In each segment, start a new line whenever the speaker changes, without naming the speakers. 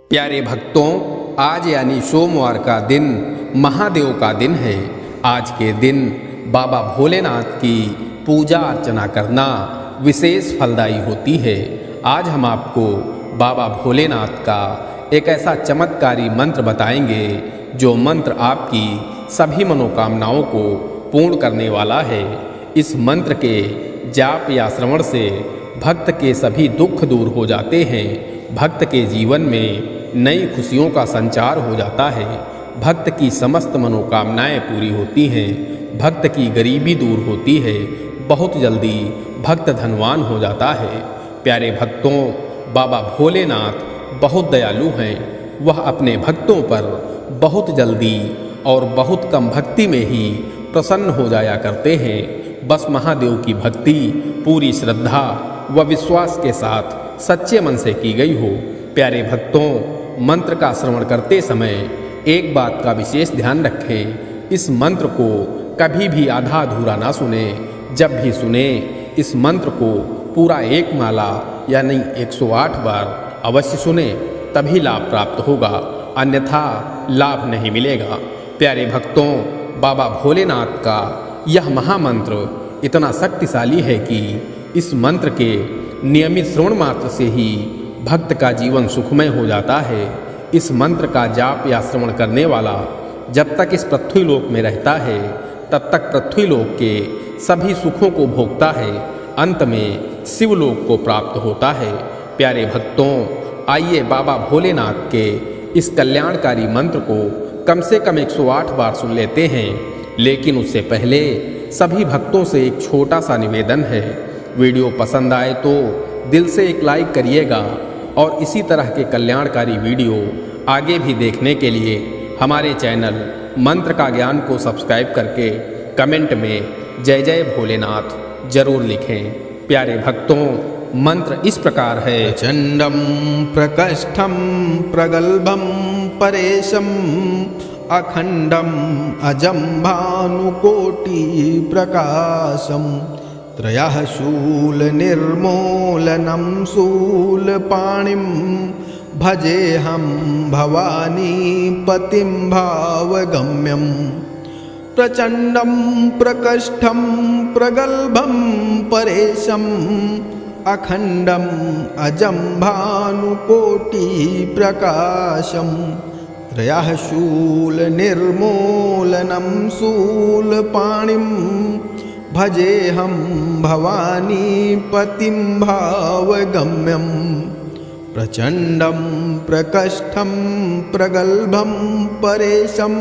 प्यारे भक्तों, आज यानी सोमवार का दिन महादेव का दिन है। आज के दिन बाबा भोलेनाथ की पूजा अर्चना करना विशेष फलदायी होती है। आज हम आपको बाबा भोलेनाथ का एक ऐसा चमत्कारी मंत्र बताएंगे जो मंत्र आपकी सभी मनोकामनाओं को पूर्ण करने वाला है। इस मंत्र के जाप या श्रवण से भक्त के सभी दुख दूर हो जाते हैं। भक्त के जीवन में नई खुशियों का संचार हो जाता है। भक्त की समस्त मनोकामनाएं पूरी होती हैं। भक्त की गरीबी दूर होती है। बहुत जल्दी भक्त धनवान हो जाता है। प्यारे भक्तों, बाबा भोलेनाथ बहुत दयालु हैं। वह अपने भक्तों पर बहुत जल्दी और बहुत कम भक्ति में ही प्रसन्न हो जाया करते हैं। बस महादेव की भक्ति पूरी श्रद्धा व विश्वास के साथ सच्चे मन से की गई हो। प्यारे भक्तों, मंत्र का श्रवण करते समय एक बात का विशेष ध्यान रखें। इस मंत्र को कभी भी आधा अधूरा ना सुने। जब भी सुने इस मंत्र को पूरा एक माला यानी 108 बार अवश्य सुने, तभी लाभ प्राप्त होगा, अन्यथा लाभ नहीं मिलेगा। प्यारे भक्तों, बाबा भोलेनाथ का यह महामंत्र इतना शक्तिशाली है कि इस मंत्र के नियमित श्रवण मात्र से ही भक्त का जीवन सुखमय हो जाता है। इस मंत्र का जाप या श्रवण करने वाला जब तक इस पृथ्वी लोक में रहता है तब तक पृथ्वी लोक के सभी सुखों को भोगता है। अंत में शिवलोक को प्राप्त होता है। प्यारे भक्तों, आइए बाबा भोलेनाथ के इस कल्याणकारी मंत्र को कम से कम 108 बार सुन लेते हैं। लेकिन उससे पहले सभी भक्तों से एक छोटा सा निवेदन है। वीडियो पसंद आए तो दिल से एक लाइक करिएगा और इसी तरह के कल्याणकारी वीडियो आगे भी देखने के लिए हमारे चैनल मंत्र का ज्ञान को सब्सक्राइब करके कमेंट में जय जय भोलेनाथ जरूर लिखें। प्यारे भक्तों, मंत्र इस प्रकार है।
प्रचंडम प्रकष्ठम प्रगल्भम परेशम अखंडम अजम भानुकोटि प्रकाशम त्रयः शूल निर्मूलनम शूलपाणिं भजेऽहं भवानी पतिं भावगम्यं प्रचंडं प्रकष्ठं प्रगल्भं परेशम् अखंडम् अजं भानुकोटि प्रकाशं त्रयः शूल निर्मूलनं शूलपाणिं भजेऽहं भवानी पतिं भावगम्यं प्रचंडं प्रकष्ठं प्रगल्भं परेशम्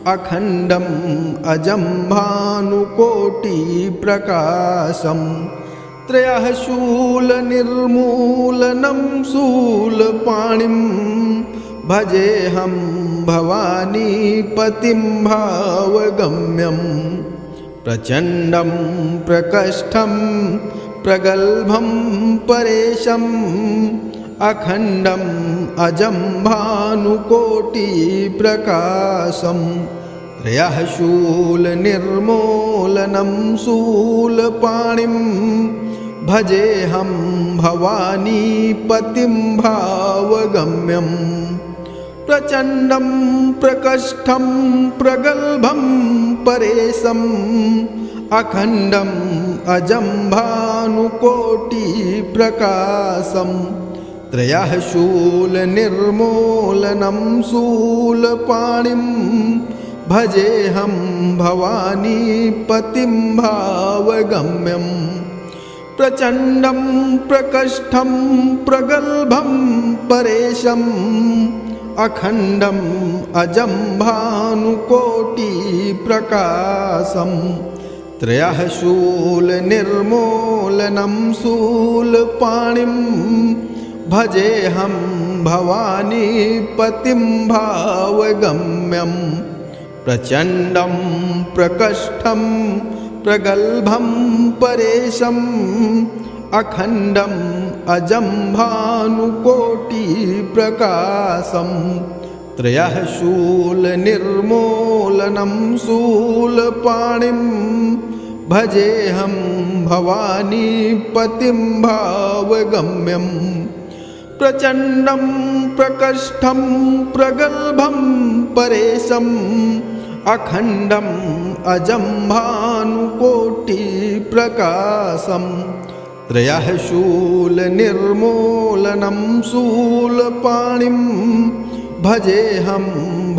अखंडम् अजं भानुकोटि प्रकाशं त्रयः शूल निर्मूलनं शूलपाणिं भजेऽहं भवानी पतिं भावगम्यं प्रचंडं प्रकष्ठं प्रगल्भं परेशम् अखंडम् अजं भानुकोटि प्रकाशं त्रयः शूल निर्मूलनं शूलपाणिं भजेऽहं भवानी पतिं भावगम्यं प्रचंडं प्रकष्ठं प्रगल्भं परेशम् अखंडम् अजं भानुकोटि प्रकाशं त्रयः शूल निर्मूलनं शूलपाणिं भजेऽहं भवानी पतिं भावगम्यं प्रचंडं प्रकष्ठं प्रगल्भं परेशम् अखंडम् अजं भानुकोटि प्रकाशं त्रयः शूल निर्मूलनं शूलपाणिं भजेऽहं भवानी पतिं भावगम्यं प्रचंडं प्रकष्ठं प्रगल्भं परेशम् अखंडम् अजं भानुकोटि प्रकाशं त्रयः शूल निर्मूलनं शूलपाणिं भजेऽहं भवानी पतिं भावगम्यं प्रचंडं प्रकष्ठं प्रगल्भं परेशम् अखण्डम् अजं भानुकोटिप्रकाशम् त्रयः शूलनिर्मूलनं शूलपाणिं भजेऽहं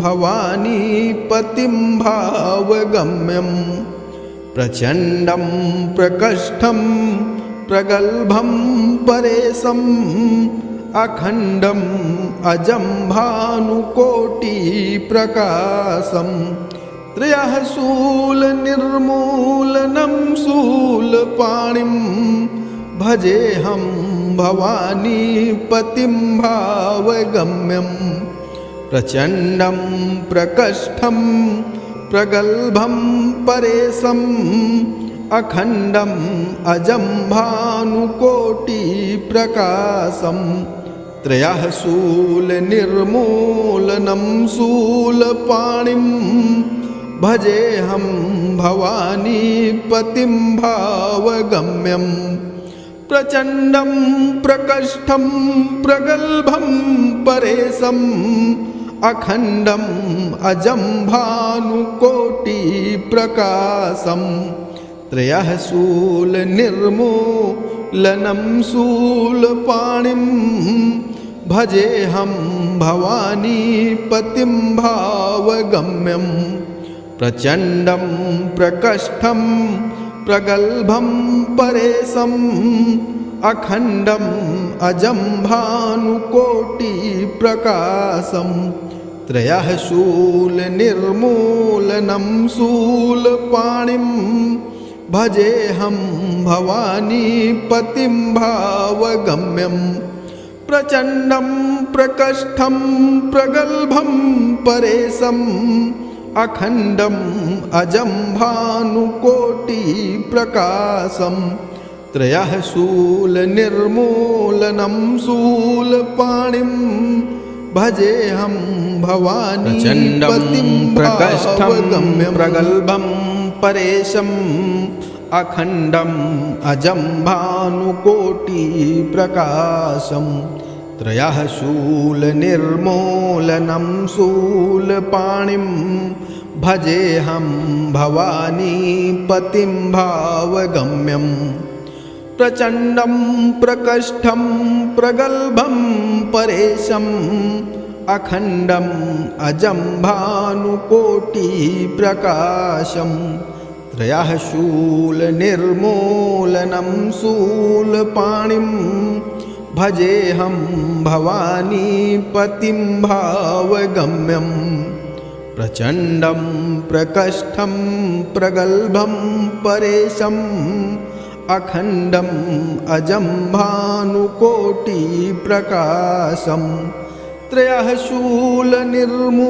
भवानीपतिं भावगम्यं प्रचण्डं प्रकष्ठं प्रगल्भं परेशम् अखण्डम् अजं भानुकोटिप्रकाशम् त्रयः शूलनिर्मूलनं शूलपाणिं भजेऽहं भवानीपतिं भावगम्यं प्रचण्डं प्रकष्ठं प्रगल्भं परेशम् अखण्डम् अजं भानुकोटिप्रकाशम् त्रयः शूलनिर्मूलनं शूलपाणिं भजेऽहं भवानीपतिं भावगम्यं प्रचण्डं प्रकष्ठं प्रगल्भं परेशम् अखण्डम् अजं भानुकोटिप्रकाशम् त्रयः शूलनिर्मूलनं शूलपाणिं भजेऽहं भवानीपतिं भावगम्यं प्रचण्डं प्रकष्ठं प्रगल्भं परेशम् अखण्डम् अजं भानुकोटिप्रकाशम् त्रयः शूलनिर्मूलनं शूलपाणिं भजेऽहं भवानीपतिं भावगम्यं प्रचण्डं प्रकष्ठं प्रगल्भं परेशम् अखण्डम् अजं भानुकोटिप्रकाशम् त्रयः शूलनिर्मूलनं शूलपाणिं भजेऽहं भवानीपतिं भावगम्यं प्रगल्भं परेशम् अखण्डम् अजं भानुकोटिप्रकाशम् त्रयः शूलनिर्मूलनं शूलपाणिं भजेऽहं भवानीपतिं भावगम्यं प्रचण्डं प्रकष्ठं प्रगल्भं परेशम् अखण्डम् अजं भानुकोटिप्रकाशम् त्रयः शूलनिर्मूलनं शूलपाणिं भजेऽहं भवानीपतिं भावगम्यं प्रचण्डं प्रकष्ठं प्रगल्भं परेशम् अखण्डम् अजं भानुकोटिप्रकाशम् त्रयः शूलनिर्मूलनं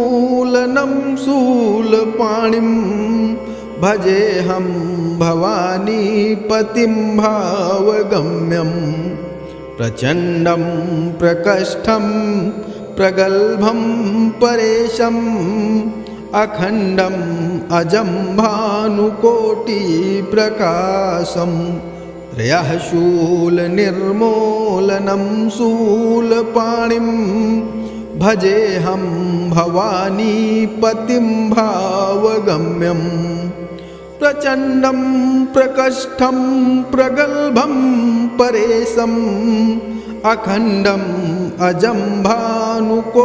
शूलपाणिं भजेऽहं भवानीपतिं भावगम्यं प्रचण्डं प्रकष्ठं प्रगल्भं परेशम् अखण्डम् अजं भानुकोटिप्रकाशम् त्रयः शूलनिर्मूलनं शूलपाणिं भजेऽहं भवानीपतिं भावगम्यं प्रचण्डं प्रकष्ठं प्रगल्भं परेशम् अखण्डम् अजं भानुकोटिप्रकाशम्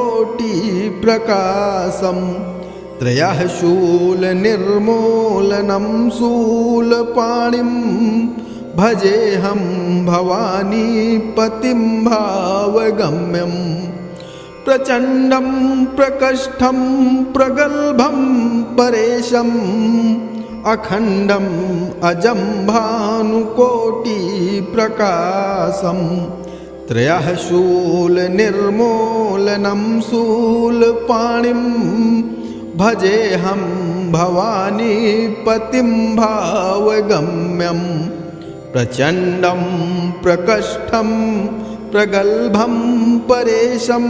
त्रयः शूलनिर्मूलनं शूलपाणिं भजेऽहं भवानीपतिं भावगम्यं प्रचण्डं प्रकष्ठं प्रगल्भं परेशम् अखण्डम् अजं भानुकोटिप्रकाशम् त्रयः शूलनिर्मूलनं शूलपाणिं भजेऽहं भवानीपतिं भावगम्यं प्रचण्डं प्रकष्ठं प्रगल्भं परेशम्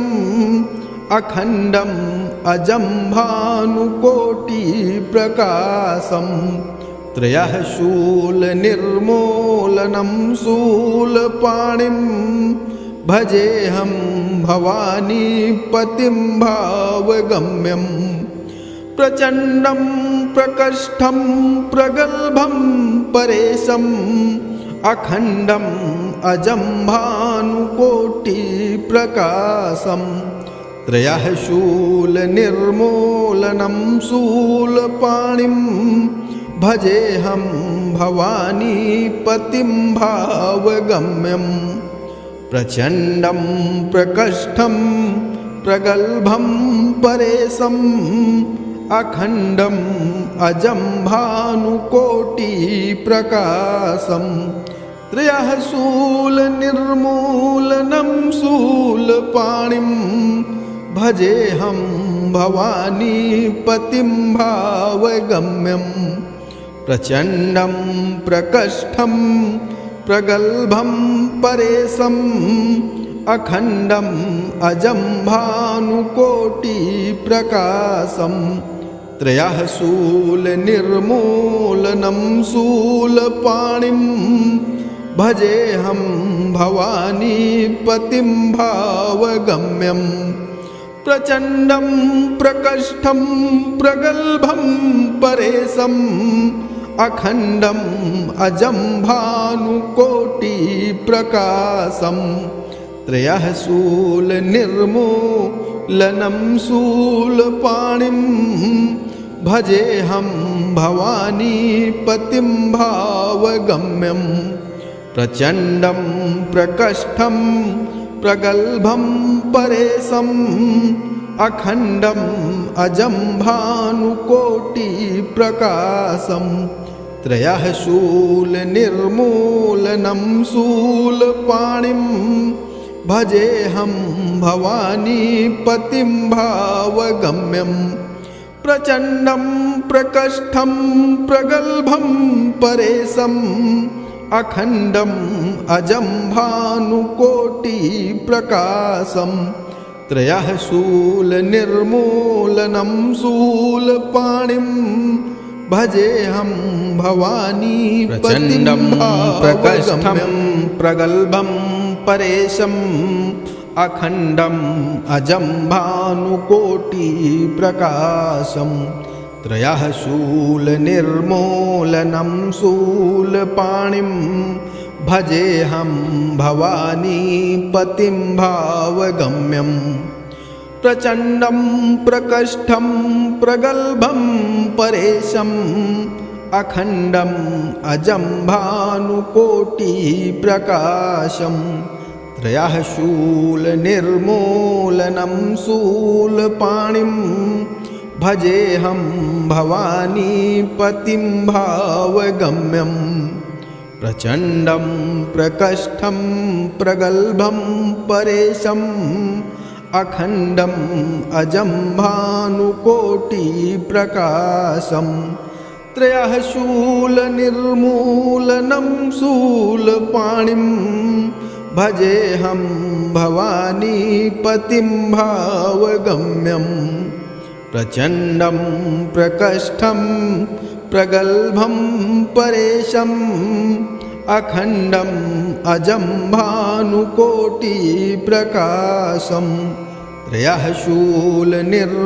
अखण्डम् अजं भानुकोटिप्रकाशम् त्रयः शूलनिर्मूलनं शूलपाणिं भजेऽहं भवानी पतिं भावगम्यं प्रचण्डं प्रकष्ठं प्रगल्भं परेशम् अखण्डम् अजं भानुकोटिप्रकाशम् त्रयः शूलनिर्मूलनं शूलपाणिं भजेऽहं भवानी पतिं भावगम्यं प्रचण्डं प्रकष्ठं प्रगल्भं परेशम् अखण्डम् अजं भानुकोटिप्रकाशम् त्रयः शूलनिर्मूलनं शूलपाणिं भजेऽहं भवानी पतिं भावगम्यं प्रचण्डं प्रकष्ठं प्रगल्भं परेशम् अखण्डम् अजं भानुकोटिप्रकाशम् त्रयः शूलनिर्मूलनं शूलपाणिं भजेऽहं भवानी पतिं भावगम्यं प्रचण्डं प्रकष्ठं प्रगल्भं परेशम् अखण्डम् अजं भानुकोटिप्रकाशम् त्रयः शूलनिर्मूलनं शूलपाणिं भजेऽहं भवानी पतिं भावगम्यं प्रचण्डं प्रकष्ठं प्रगल्भं परेशम् अखण्डम् अजं भानुकोटिप्रकाशम् त्रयः शूलनिर्मूलनं शूलपाणिं भजेऽहं भवानी पतिं भावगम्यं प्रचण्डं प्रकष्ठं प्रगल्भं परेशम् अखण्डम् अजं भानुकोटिप्रकाशम् त्रयः शूलनिर्मूलनं शूलपाणिं भजेऽहं भवानी पतिं प्रकष्ठं प्रगल्भं परेशम् अखण्डम् अजं भानुकोटिप्रकाशम् त्रयः शूलनिर्मूलनं शूलपाणिं भजेऽहं भवानी पतिं भावगम्यं प्रचण्डं प्रकष्ठं प्रगल्भं परेशम् अखण्डम् अजं भानुकोटिप्रकाशम् त्रयः शूलनिर्मूलनं शूलपाणिं भजेऽहं भवानी पतिं भावगम्यं प्रचण्डं प्रकष्ठं प्रगल्भं परेशम् अखण्डम् अजं भानुकोटिप्रकाशम् त्रयः शूलनिर्मूलनं शूलपाणिं भजेऽहं भवानी पतिं भावगम्यं प्रचण्डं प्रकष्ठं प्रगल्भं परेशम् अखण्डम् अजं भानुकोटिप्रकाशम् त्रयः शूलनिर्मूलनं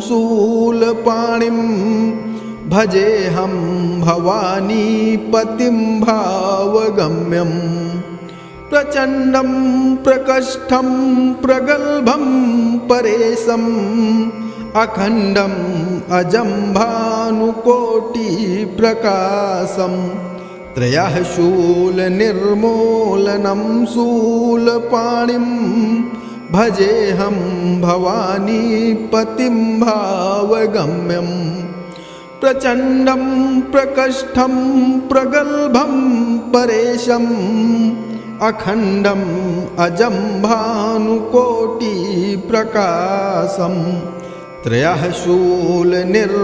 शूलपाणिं भजेऽहं भवानी पतिं भावगम्यं प्रचण्डं प्रकष्ठं प्रगल्भं परेशम् अखण्डम् अजं भानुकोटिप्रकाशम् त्रयः शूलनिर्मूलनं शूलपाणिं भजेऽहं भवानी पतिं भावगम्यं प्रचण्डं प्रकष्ठं प्रगल्भं परेशम् अखण्डम् अजं भानुकोटिप्रकाशम् त्रयः शूलनिर्मूलनं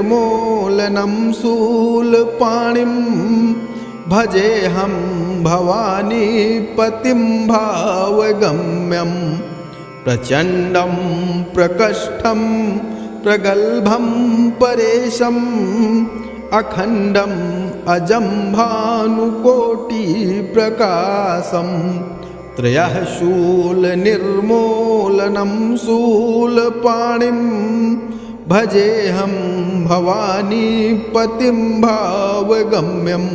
शूलपाणिं भजेऽहं भवानी पतिं भावगम्यं प्रचण्डं प्रकष्ठं प्रगल्भं परेशम् अखण्डम् अजं भानुकोटिप्रकाशम् त्रयः शूलनिर्मूलनं शूलपाणिं भजेऽहं भवानीपतिं भावगम्यं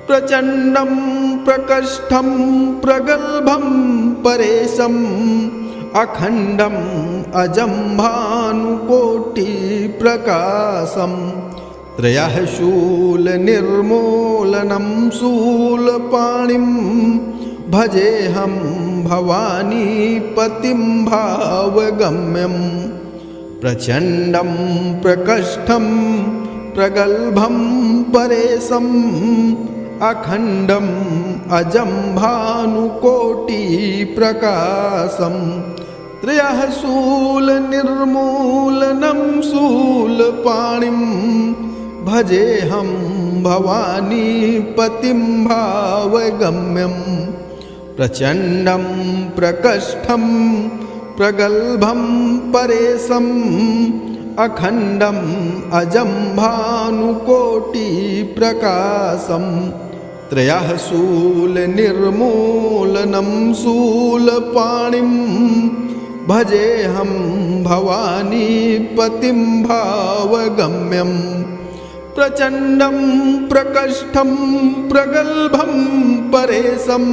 प्रचण्डं प्रकष्ठं प्रगल्भं परेशम् अखण्डम् अजं भानुकोटिप्रकाशम् त्रयः शूलनिर्मूलनं शूलपाणिं भजेऽहं भवानीपतिं भावगम्यं प्रचण्डं प्रकष्ठं प्रगल्भं परेशम् अखण्डम् अजं भानुकोटिप्रकाशम् त्रयः शूलनिर्मूलनं शूलपाणिं भजेऽहं भवानीपतिं भावगम्यं प्रचण्डं प्रकष्ठं प्रगल्भं परेशम् अखण्डम् अजं भानुकोटिप्रकाशम् त्रयः शूलनिर्मूलनं शूलपाणिं भजेऽहं भवानीपतिं भावगम्यं प्रचण्डं प्रकष्ठं प्रगल्भं परेशम्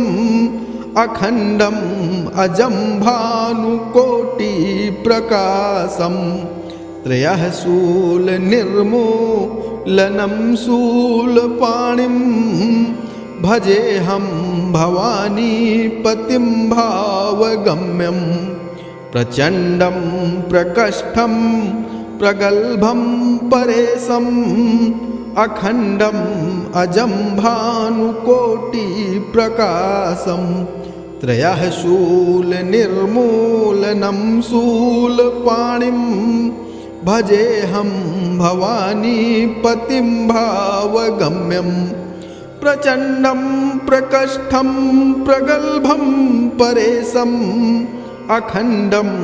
अखण्डम् अजं भानुकोटिप्रकाशम् त्रयः शूलनिर्मूलनं शूलपाणिं भजेऽहं भवानीपतिं भावगम्यं प्रचण्डं प्रकष्ठं प्रगल्भं परेशम् अखण्डम् अजं भानुकोटिप्रकाशम् त्रयः शूलनिर्मूलनं शूलपाणिं भजेऽहं भवानीपतिं भावगम्यं प्रचण्डं प्रकष्ठं प्रगल्भं परेशम् अखण्डम्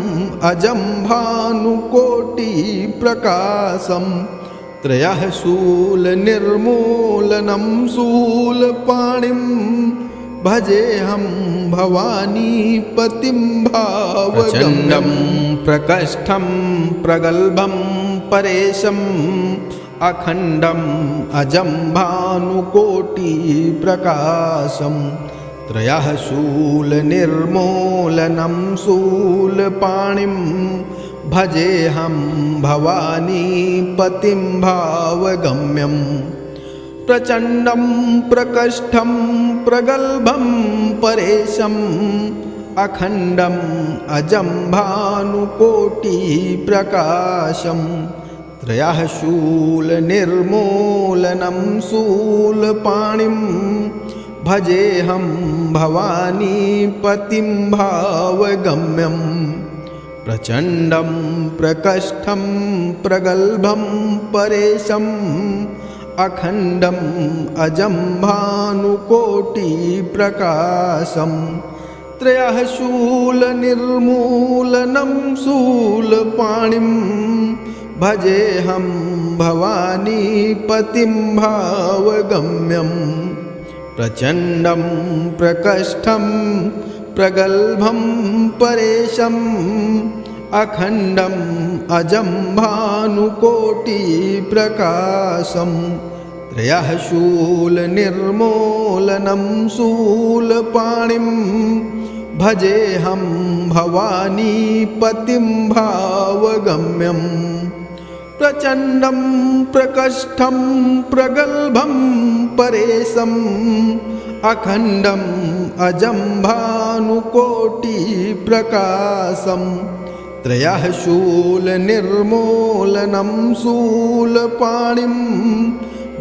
अजं भानुकोटिप्रकाशम् त्रयः शूलनिर्मूलनं शूलपाणिं भजेऽहं भवानीपतिं भावगम्यं प्रकष्ठं प्रगल्भं परेशम् अखण्डम् अजं भानुकोटिप्रकाशम् त्रयः शूलनिर्मूलनं शूलपाणिं भजेऽहं भवानीपतिं भावगम्यं प्रचण्डं प्रकष्ठं प्रगल्भं परेशम् अखण्डम् अजं भानुकोटिप्रकाशम् त्रयः शूलनिर्मूलनं शूलपाणिं भजेऽहं भवानीपतिं भावगम्यं प्रचण्डं प्रकष्ठं प्रगल्भं परेशम् अखण्डम् अजं भानुकोटिप्रकाशम् त्रयः शूलनिर्मूलनं शूलपाणिं भजेऽहं भवानीपतिं भावगम्यं प्रचण्डं प्रकष्ठं प्रगल्भं परेशम् अखण्डम् अजं भानुकोटिप्रकाशम् त्रयः शूलनिर्मूलनं शूलपाणिं भजेऽहं भवानीपतिं भावगम्यं प्रचण्डं प्रकष्ठं प्रगल्भं परेशम् अखण्डम् अजं भानुकोटिप्रकाशम् त्रयः शूलनिर्मूलनं शूलपाणिं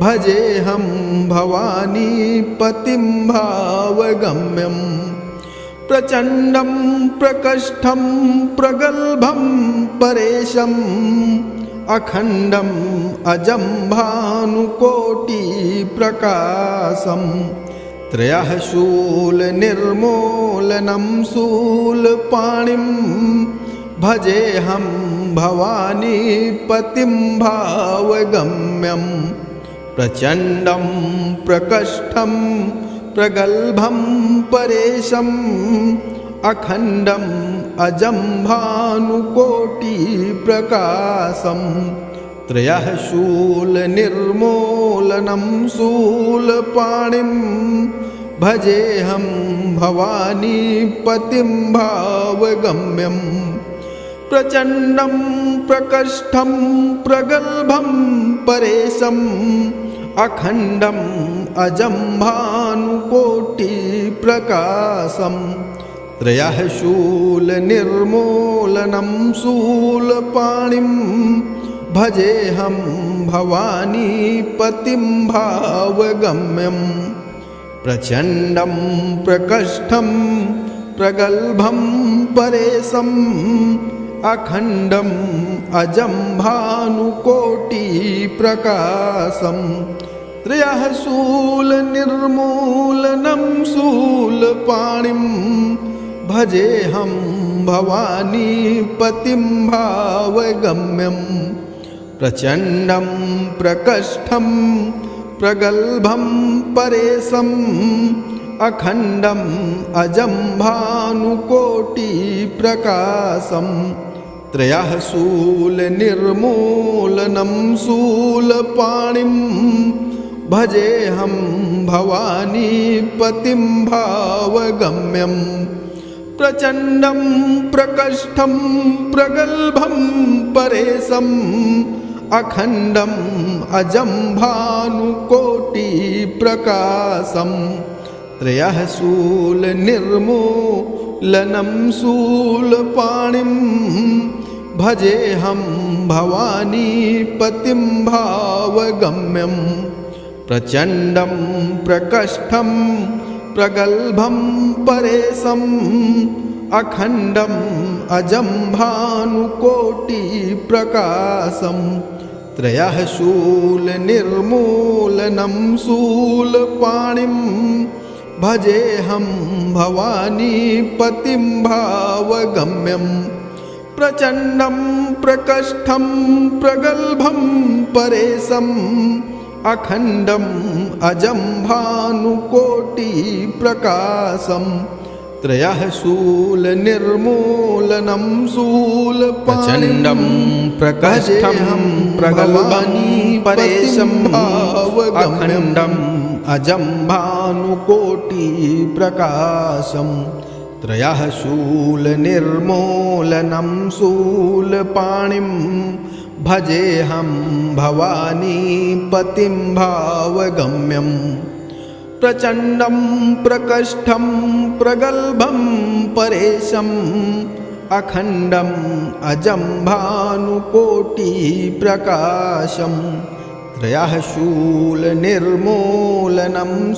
भजेऽहं भवानीपतिं भावगम्यं प्रचण्डं प्रकष्ठं प्रगल्भं परेशम् अखण्डम् अजं भानुकोटिप्रकाशम् त्रयः शूलनिर्मूलनं शूलपाणिं भजेऽहं भवानीपतिं भावगम्यं प्रचण्डं प्रकष्ठं प्रगल्भं परेशम् अखण्डम् अजं भानुकोटिप्रकाशम् त्रयः शूलनिर्मूलनं शूलपाणिं भजेऽहं भवानीपतिं भावगम्यम् प्रचण्डं प्रकष्ठं प्रगल्भं परेशम् अखण्डम् अजं भानुकोटिप्रकाशम् त्रयः शूलनिर्मूलनं शूलपाणिं भजेऽहं भवानीपतिं भावगम्यम् प्रचण्डं प्रकष्ठं प्रगल्भं परेशम् अखण्डम् अजं भानुकोटिप्रकाशम् त्रयः शूलनिर्मूलनं शूलपाणिं भजेऽहं भवानीपतिं भावगम्यम् प्रचण्डं प्रकष्ठं प्रगल्भं परेशम् अखण्डम् अजं भानुकोटिप्रकाशम् त्रयः शूलनिर्मूलनं शूलपाणिं भजेऽहं भवानीपतिं भावगम्यम् प्रचण्डं प्रकष्ठं प्रगल्भं परेशम् अखण्डम् अजं भानुकोटिप्रकाशम् त्रयः शूलनिर्मूलनं शूलपाणिं भजेऽहं भवानीपतिं भावगम्यम् प्रचण्डं प्रकष्ठं प्रगल्भं परेशम् अखण्डम् अजं भानुकोटिप्रकाशम् त्रयः शूलनिर्मूलनं शूलपाणिं भजेऽहं भवानीपतिं भावगम्यम् प्रचण्डं प्रकष्ठं प्रगल्भं परेशम् अखण्डम् अजं भानुकोटिप्रकाशम् त्रयः शूलनिर्मूलनं शूलपाणिं
प्रकष्ठं प्रगल्भं परेशम्
भावगम्यम् अजं भानुकोटिप्रकाशम् त्रयः शूलनिर्मूलनं शूलपाणिं भजेऽहं भवानीपतिं भावगम्यम् प्रचण्डं प्रकष्ठं प्रगल्भं परेशम् अखण्डम् अजं भानुकोटिप्रकाशम् त्रयः शूलनिर्मूलनं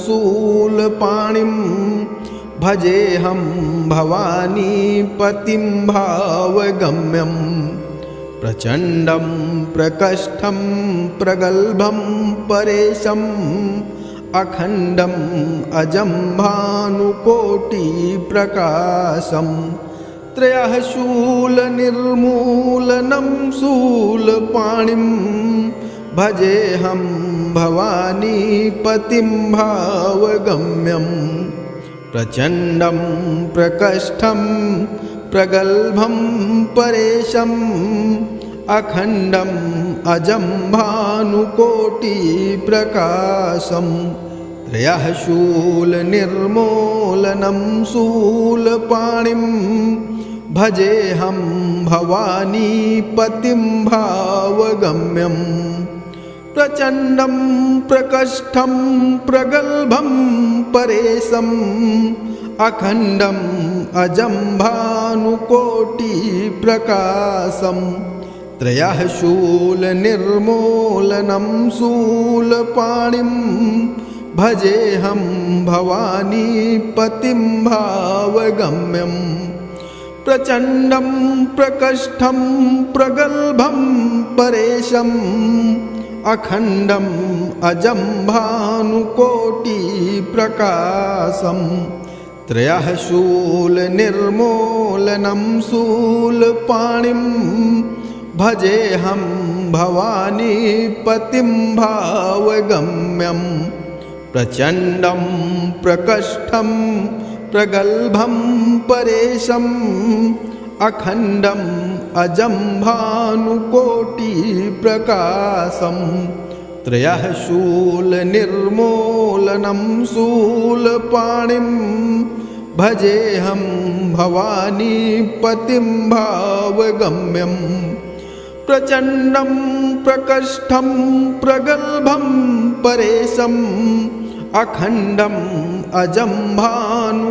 शूलपाणिं भजेऽहं भवानीपतिं भावगम्यम् प्रचण्डं प्रकष्ठं प्रगल्भं परेशम् अखण्डम् अजं भानुकोटिप्रकाशम् त्रयः शूलनिर्मूलनं शूलपाणिं भजेऽहं भवानीपतिं भावगम्यम् प्रचण्डं प्रकष्ठं प्रगल्भं परेशम् अखण्डम् अजं भानुकोटिप्रकाशम् त्रयः शूलनिर्मूलनं शूलपाणिं भजेऽहं भवानीपतिं भावगम्यम् प्रचण्डं प्रकष्ठं प्रगल्भं परेशम् अखण्डम् अजं भानुकोटिप्रकाशम् त्रयः शूलनिर्मूलनं शूलपाणिं भजेऽहं भवानीपतिं भावगम्यम् प्रचण्डं प्रकष्ठं प्रगल्भं परेशम् अखण्डम् अजं भानुकोटिप्रकाशम् त्रयः शूलनिर्मूलनं शूलपाणिं भजेऽहं भवानीपतिं भावगम्यम् प्रचण्डं प्रकष्ठं प्रगल्भं परेशम् अखण्डम् अजं भानुकोटिप्रकाशम् त्रयः शूलनिर्मूलनं शूलपाणिं भजेऽहं भवानीपतिं भावगम्यं प्रचण्डं प्रकष्ठं प्रगल्भं परेशम् अखण्डम् अजं भानुकोटिप्रकाशम्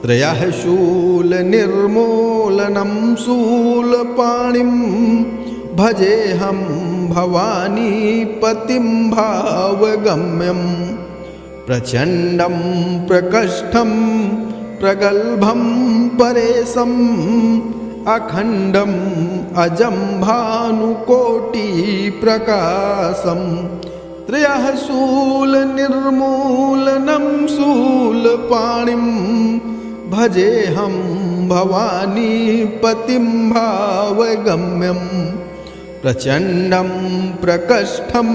त्रयः शूलनिर्मूलनं शूलपाणिं भजेऽहं भवानीपतिं भावगम्यं प्रचण्डं प्रकष्ठं प्रगल्भं परेशम् अखण्डम् अजं भानुकोटिप्रकाशम् त्रयः शूलनिर्मूलनं शूलपाणिं भजेऽहं भवानीपतिं भावगम्यं प्रचण्डं प्रकष्ठं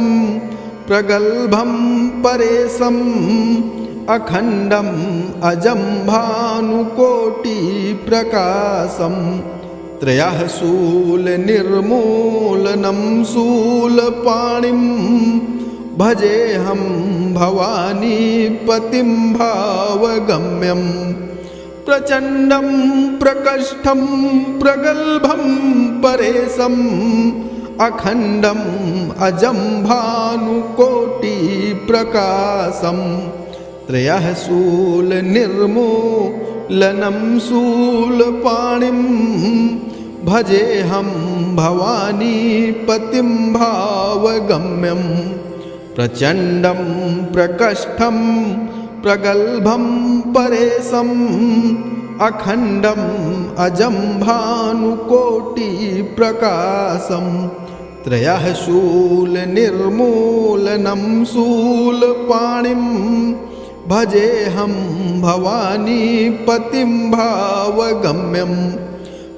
प्रगल्भं परेशम् अखण्डम् अजं भानुकोटिप्रकाशम् त्रयः शूलनिर्मूलनं शूलपाणिं भजेऽहं भवानीपतिं भावगम्यं प्रचण्डं प्रकष्ठं प्रगल्भं परेशम् अखण्डम् अजं भानुकोटिप्रकाशम् त्रयः शूलनिर्मूलनं शूलपाणिं भजेऽहं भवानीपतिं भावगम्यं प्रचण्डं प्रकष्ठं प्रगल्भं परेशम् अखण्डम् अजं भानुकोटिप्रकाशम् त्रयः शूलनिर्मूलनं शूलपाणिं भजेऽहं भवानीपतिं भावगम्यं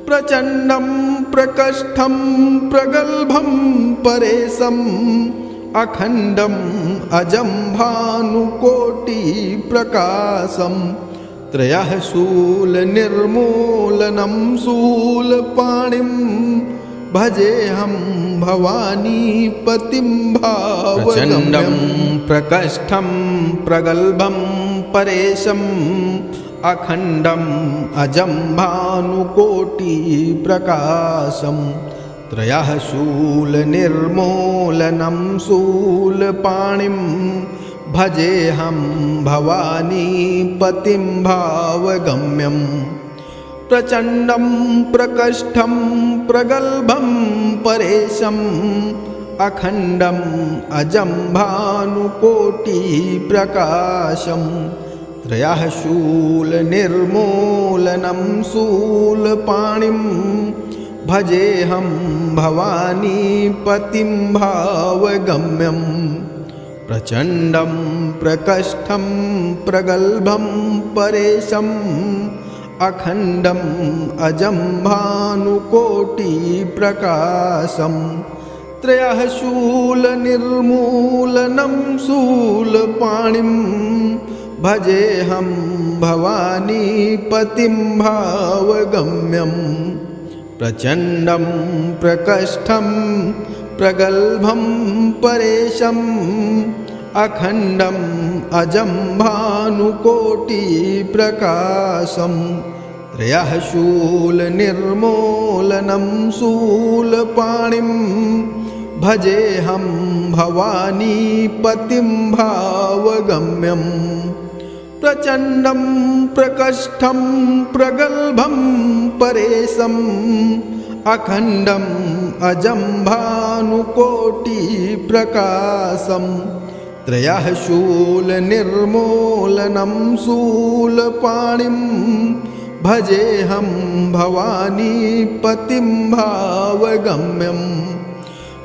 प्रचण्डं प्रकष्ठं प्रगल्भं परेशम् अखण्डम् अजं भानुकोटिप्रकाशम् त्रयः शूलनिर्मूलनं शूलपाणिं भजेऽहं भवानीपतिं भावगम्यं प्रकष्ठं प्रगल्भं परेशम् अखण्डम् अजं भानुकोटिप्रकाशम् त्रयः शूलनिर्मूलनं शूलपाणिं भजेऽहं भवानीपतिं भावगम्यं प्रचण्डं प्रकष्ठं प्रगल्भं परेशम् अखण्डम् अजं भानुकोटिप्रकाशम् त्रयः शूलनिर्मूलनं शूलपाणिं भजेऽहं भवानीपतिं भावगम्यं प्रचण्डं प्रकष्ठं प्रगल्भं परेशम् अखण्डम् अजं भानुकोटिप्रकाशम् त्रयः शूलनिर्मूलनं शूलपाणिं भजेऽहं भवानीपतिं भावगम्यं प्रचण्डं प्रकष्ठं प्रगल्भं परेशम् अखण्डम् अजं भानुकोटिप्रकाशम् त्रयः शूलनिर्मूलनं शूलपाणिं भजेऽहं भवानीपतिं भावगम्यं प्रचण्डं प्रकष्ठं प्रगल्भं परेशम् अखण्डम् अजं भानुकोटिप्रकाशम् त्रयः शूलनिर्मूलनं शूलपाणिं भजेऽहं भवानीपतिं भावगम्यं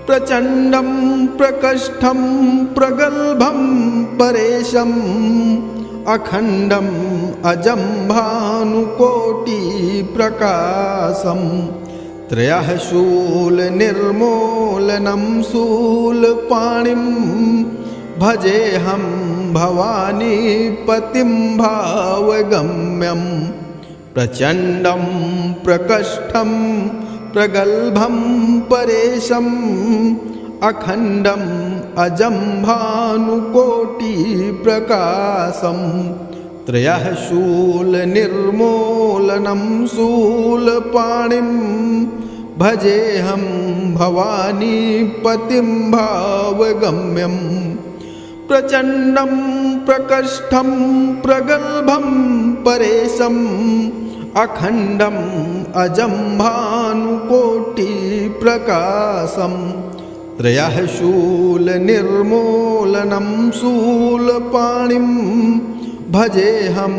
प्रचण्डं प्रकष्ठं प्रगल्भं परेशम् अखण्डम् अजं भानुकोटिप्रकाशम् त्रयः शूलनिर्मूलनं शूलपाणिं भजेऽहं भवानीपतिं भावगम्यं प्रचण्डं प्रकष्ठं प्रगल्भं परेशम् अखण्डम् अजं भानुकोटिप्रकाशं त्रयः शूलनिर्मूलनं शूलपाणिं भजेऽहं भवानीपतिं भावगम्यं प्रचण्डं प्रकष्ठं प्रगल्भं परेशम् अखण्डम् अजं भानुकोटिप्रकाशं त्रयः शूलनिर्मूलनं शूलपाणिं भजेऽहं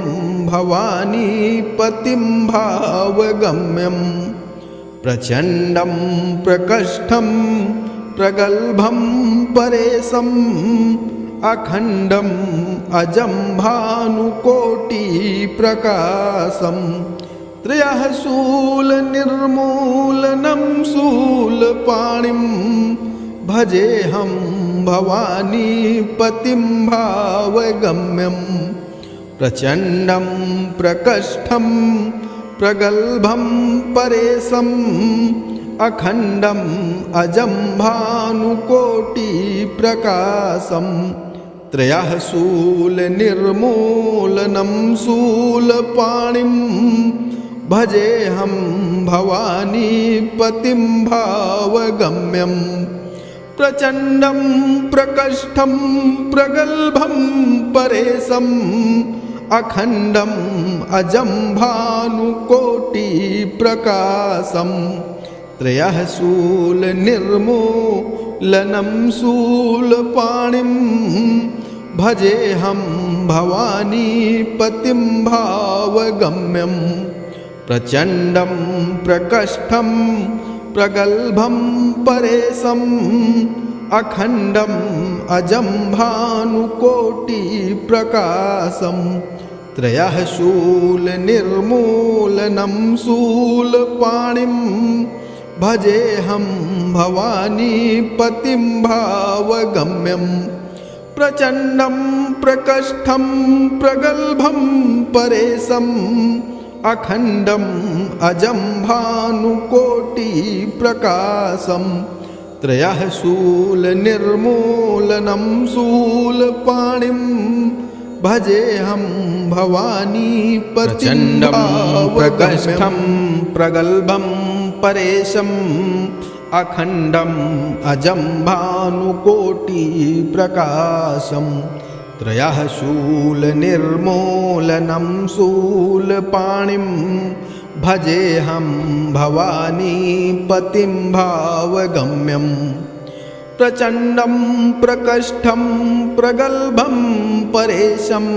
भवानीपतिं भावगम्यं प्रचण्डं प्रकष्ठं प्रगल्भं परेशम् अखण्डम् अजं भानुकोटिप्रकाशं त्रयः शूलनिर्मूलनं शूलपाणिं भजेऽहं भवानीपतिं भावगम्यं प्रचण्डं प्रकष्ठं प्रगल्भं परेशम् अखण्डम् अजं भानुकोटिप्रकाशं त्रयः शूलनिर्मूलनं शूलपाणिं भजेऽहं भवानीपतिं भावगम्यं प्रचण्डं प्रकष्ठं प्रगल्भं परेशम् अखण्डम् अजं भानुकोटिप्रकाशं त्रयः शूलनिर्मूलनं शूलपाणिं भजेऽहं भवानीपतिं भावगम्यं प्रचण्डं प्रकष्ठं प्रगल्भं परेशम् अखण्डम् अजं भानुकोटिप्रकाशं त्रयः शूलनिर्मूलनं शूलपाणिं भजेऽहं भवानीपतिं भावगम्यं प्रचण्डं प्रकष्ठं प्रगल्भं परेशम् अखण्डम् अजं भानुकोटिप्रकाशं त्रयः शूलनिर्मूलनं शूलपाणिं भजेऽहं भवानीपतिं भावगम्यं प्रगल्भं परेशम् अखण्डम् अजं भानुकोटिप्रकाशं त्रयः शूलनिर्मूलनं शूलपाणिं भजेऽहं भवानीपतिं भावगम्यं प्रचण्डं प्रकष्ठं प्रगल्भं परेशम्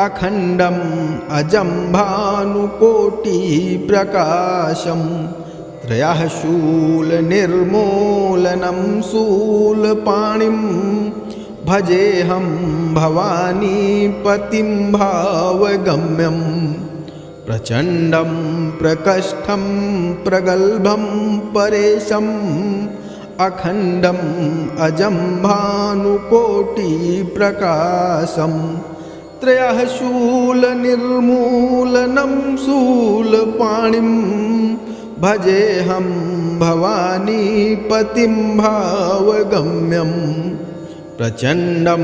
अखण्डम् अजं भानुकोटिप्रकाशं त्रयः शूलनिर्मूलनं शूलपाणिं भजेऽहं भवानीपतिं भावगम्यं प्रचण्डं प्रकष्ठं प्रगल्भं परेशम् अखण्डम् अजं भानुकोटिप्रकाशं त्रयः शूलनिर्मूलनं शूलपाणिं भजेऽहं भवानीपतिं भावगम्यं प्रचण्डं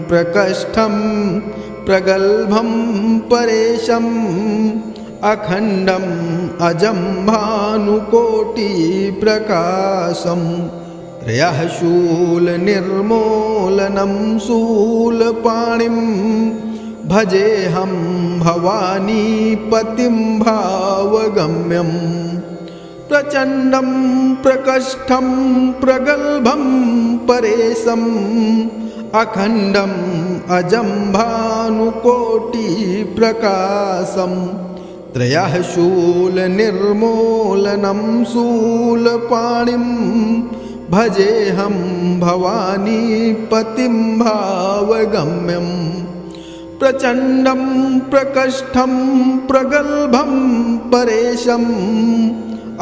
प्रकष्ठं प्रगल्भं परेशम् अखण्डम् अजं भानुकोटिप्रकाशं त्रयः शूलनिर्मूलनं शूलपाणिं भजेऽहं भवानीपतिं भावगम्यं प्रचण्डं प्रकष्ठं प्रगल्भं परेशम् अखण्डम् अजं भानुकोटिप्रकाशं त्रयः शूलनिर्मूलनं शूलपाणिं भजेऽहं भवानीपतिं भावगम्यं प्रचण्डं प्रकष्ठं प्रगल्भं परेशम्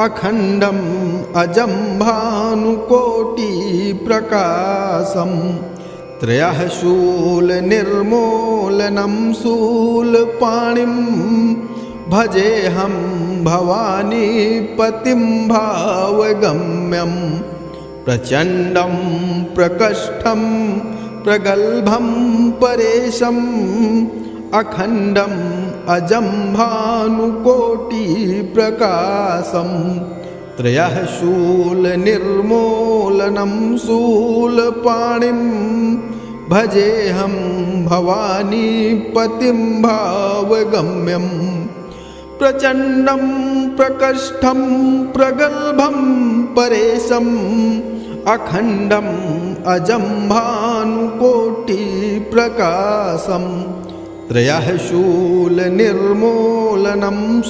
अखण्डम् अजं भानुकोटिप्रकाशं त्रयः शूलनिर्मूलनं शूलपाणिं भजेऽहं भवानीपतिं भावगम्यं प्रचण्डं प्रकष्ठं प्रगल्भं परेशम् अखण्डम् अजं भानुकोटिप्रकाशं त्रयः शूलनिर्मूलनं शूलपाणिं भजेऽहं भवानीपतिं भावगम्यं प्रचण्डं प्रकष्ठं प्रगल्भं परेशम् अखण्डम् अजं भानुकोटिप्रकाशं त्रयः शूलनिर्मूलनं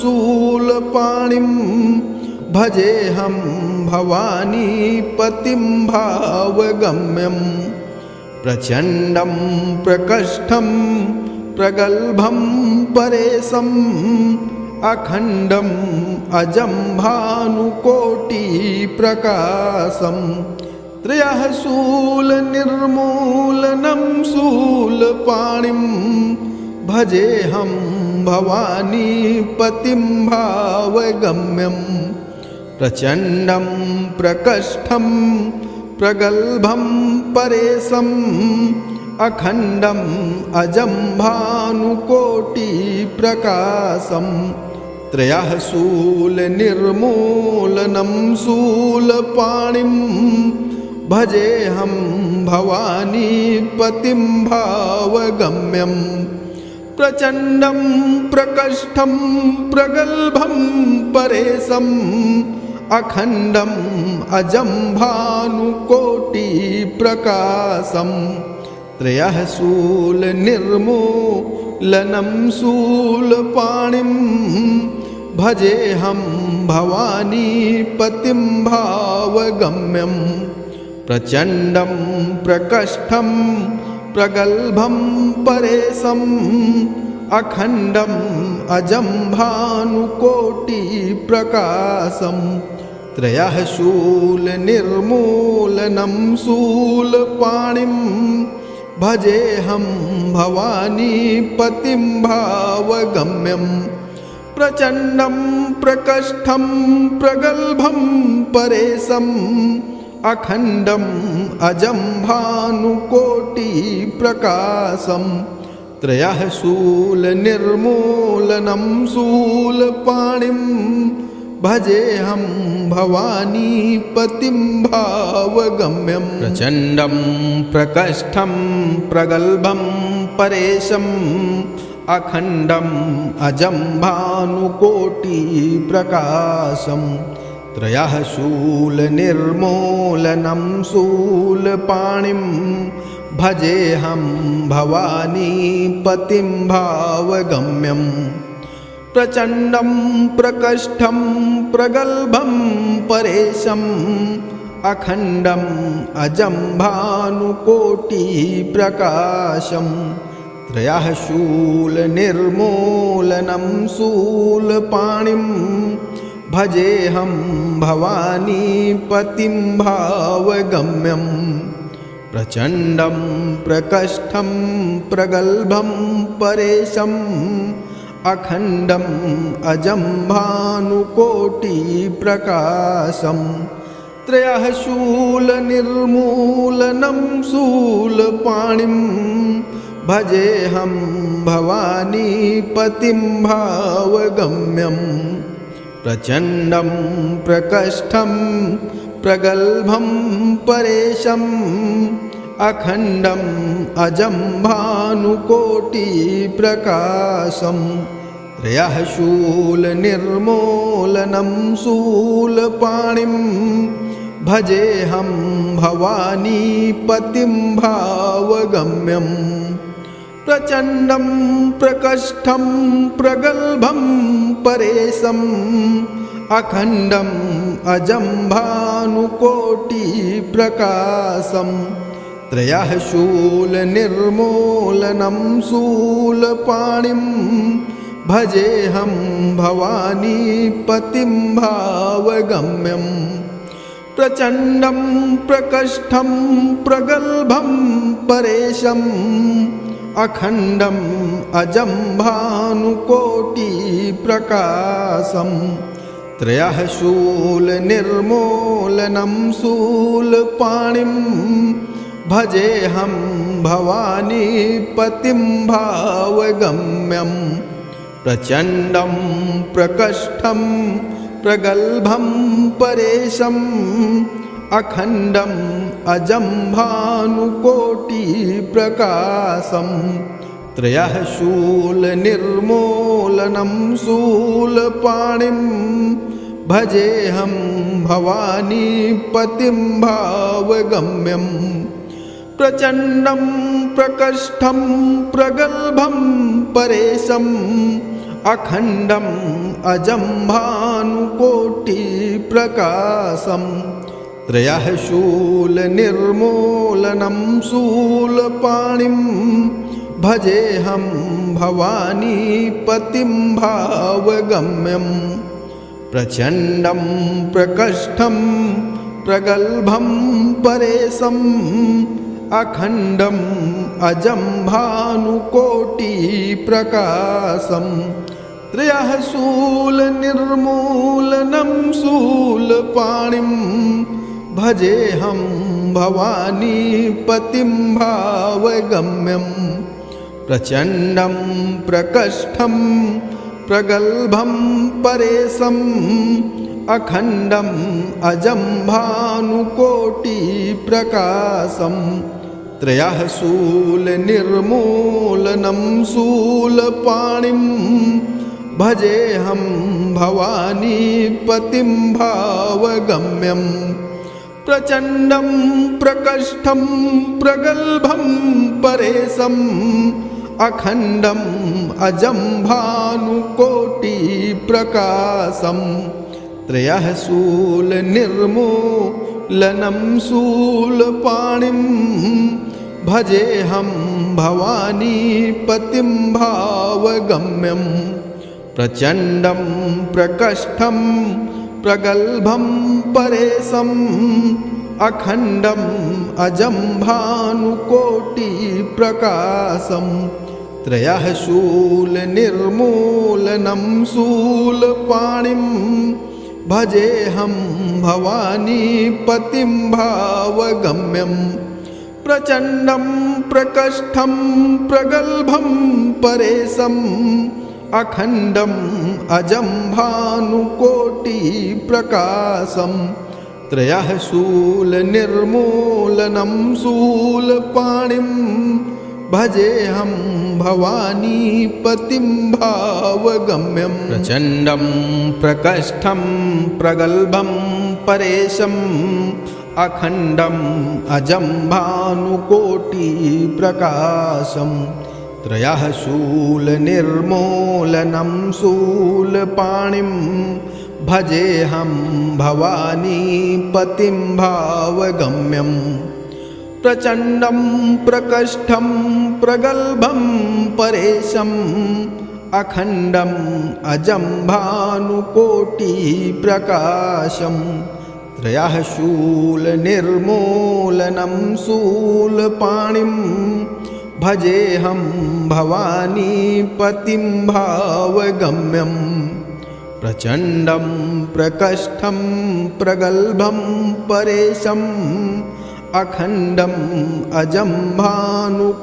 शूलपाणिं भजेऽहं भवानीपतिं भावगम्यं प्रचण्डं प्रकष्ठं प्रगल्भं परेशम् अखण्डम् अजं भानुकोटिप्रकाशं त्रयः शूलनिर्मूलनं शूलपाणिं भजेऽहं भवानीपतिं भावगम्यं प्रचण्डं प्रकष्ठं प्रगल्भं परेशम् अखण्डम् अजं भानुकोटिप्रकाशं त्रयः शूलनिर्मूलनं शूलपाणिं भजेऽहं भवानीपतिं भावगम्यं प्रचण्डं प्रकष्ठं प्रगल्भं परेशम् अखण्डम् अजं भानुकोटिप्रकाशं त्रयः शूलनिर्मूलनं शूलपाणिं भजेऽहं भवानीपतिं भावगम्यं प्रचण्डं प्रकष्ठं प्रगल्भं परेशम् अखण्डम् अजं भानुकोटिप्रकाशं त्रयः शूलनिर्मूलनं शूलपाणिं भजेऽहं भवानीपतिं भावगम्यं प्रचण्डं प्रकष्ठं प्रगल्भं परेशम् अखण्डम् अजं भानुकोटिप्रकाशं त्रयः शूलनिर्मूलनं शूलपाणिं भजेऽहं भवानीपतिं भावगम्यं प्रचण्डं प्रकष्ठं प्रगल्भं परेशम् अखण्डम् अजं भानुकोटिप्रकाशं त्रयः शूलनिर्मूलनं शूलपाणिं भजेऽहं भवानीपतिं भावगम्यं प्रचण्डं प्रकष्ठं प्रगल्भं परेशम् अखण्डम् अजं भानुकोटिप्रकाशं त्रयः शूलनिर्मूलनं शूलपाणिं भजेऽहं भवानीपतिं भावगम्यं प्रचण्डं प्रकष्ठं प्रगल्भं परेशम् अखण्डम् अजं भानुकोटिप्रकाशं त्रयः शूलनिर्मूलनं शूलपाणिं भजेऽहं भवानीपतिं भावगम्यं प्रचण्डं प्रकष्ठं प्रगल्भं परेशम् अखण्डम् अजं भानुकोटिप्रकाशं त्रयः शूलनिर्मूलनं शूलपाणिं भजेऽहं भवानीपतिं भावगम्यं प्रचण्डं प्रकष्ठं प्रगल्भं परेशम् अखण्डम् अजं भानुकोटिप्रकाशं त्रयः शूलनिर्मूलनं शूलपाणिं भजेऽहं भवानीपतिं भावगम्यं प्रचण्डं प्रकष्ठं प्रगल्भं परेशम् अखण्डम् अजं भानुकोटिप्रकाशम् त्रयः शूलनिर्मूलनं शूलपाणिं भजेऽहं भवानीपतिं भावगम्यं प्रचण्डं प्रकष्ठं प्रगल्भं परेशम् अखण्डम् अजं भानुकोटिप्रकाशम् त्रयः शूलनिर्मूलनं शूलपाणिं भजेऽहं भवानीपतिं भावगम्यं प्रचण्डं प्रकष्ठं प्रगल्भं परेशम् अखण्डम् अजं भानुकोटिप्रकाशम् त्रयः शूलनिर्मूलनं शूलपाणिं भजेऽहं भवानीपतिं भावगम्यं प्रचण्डं प्रकष्ठं प्रगल्भं परेशम् अखण्डम् अजं भानुकोटिप्रकाशम् त्रयः शूलनिर्मूलनं शूलपाणिं भजेऽहं भवानीपतिं भावगम्यं प्रचण्डं प्रकष्ठं प्रगल्भं परेशम् अखण्डम् अजं भानुकोटिप्रकाशम् त्रयः शूलनिर्मूलनं शूलपाणिं भजेऽहं भवानीपतिं भावगम्यं प्रचण्डं प्रकष्ठं प्रगल्भं परेशम् अखण्डम् अजं भानुकोटिप्रकाशम् त्रयः शूलनिर्मूलनं शूलपाणिं भजेऽहं भवानीपतिं भावगम्यं प्रचण्डं प्रकष्ठं प्रगल्भं परेशम् अखण्डम् अजं भानुकोटिप्रकाशम् त्रयः शूलनिर्मूलनं शूलपाणिं भजेऽहं भवानीपतिं भावगम्यं प्रचण्डं प्रकष्ठं प्रगल्भं परेशम् अखण्डम् अजं भानुकोटिप्रकाशम् त्रयः शूलनिर्मूलनं शूलपाणिं भजेऽहं भवानीपतिं भावगम्यं प्रचण्डं प्रकष्ठं प्रगल्भं परेशम् अखण्डम् अजं भानुकोटिप्रकाशम् त्रयः शूलनिर्मूलनं शूलपाणिं भजेऽहं भवानीपतिं भावगम्यं प्रचण्डं प्रकष्ठं प्रगल्भं परेशम् अखण्डम् अजं भानुकोटिप्रकाशम् त्रयः शूलनिर्मूलनं शूलपाणिं भजेऽहं भवानीपतिं भावगम्यं प्रचण्डं प्रकष्ठं प्रगल्भं परेशम् अखण्डम् अजं भानुकोटिप्रकाशम्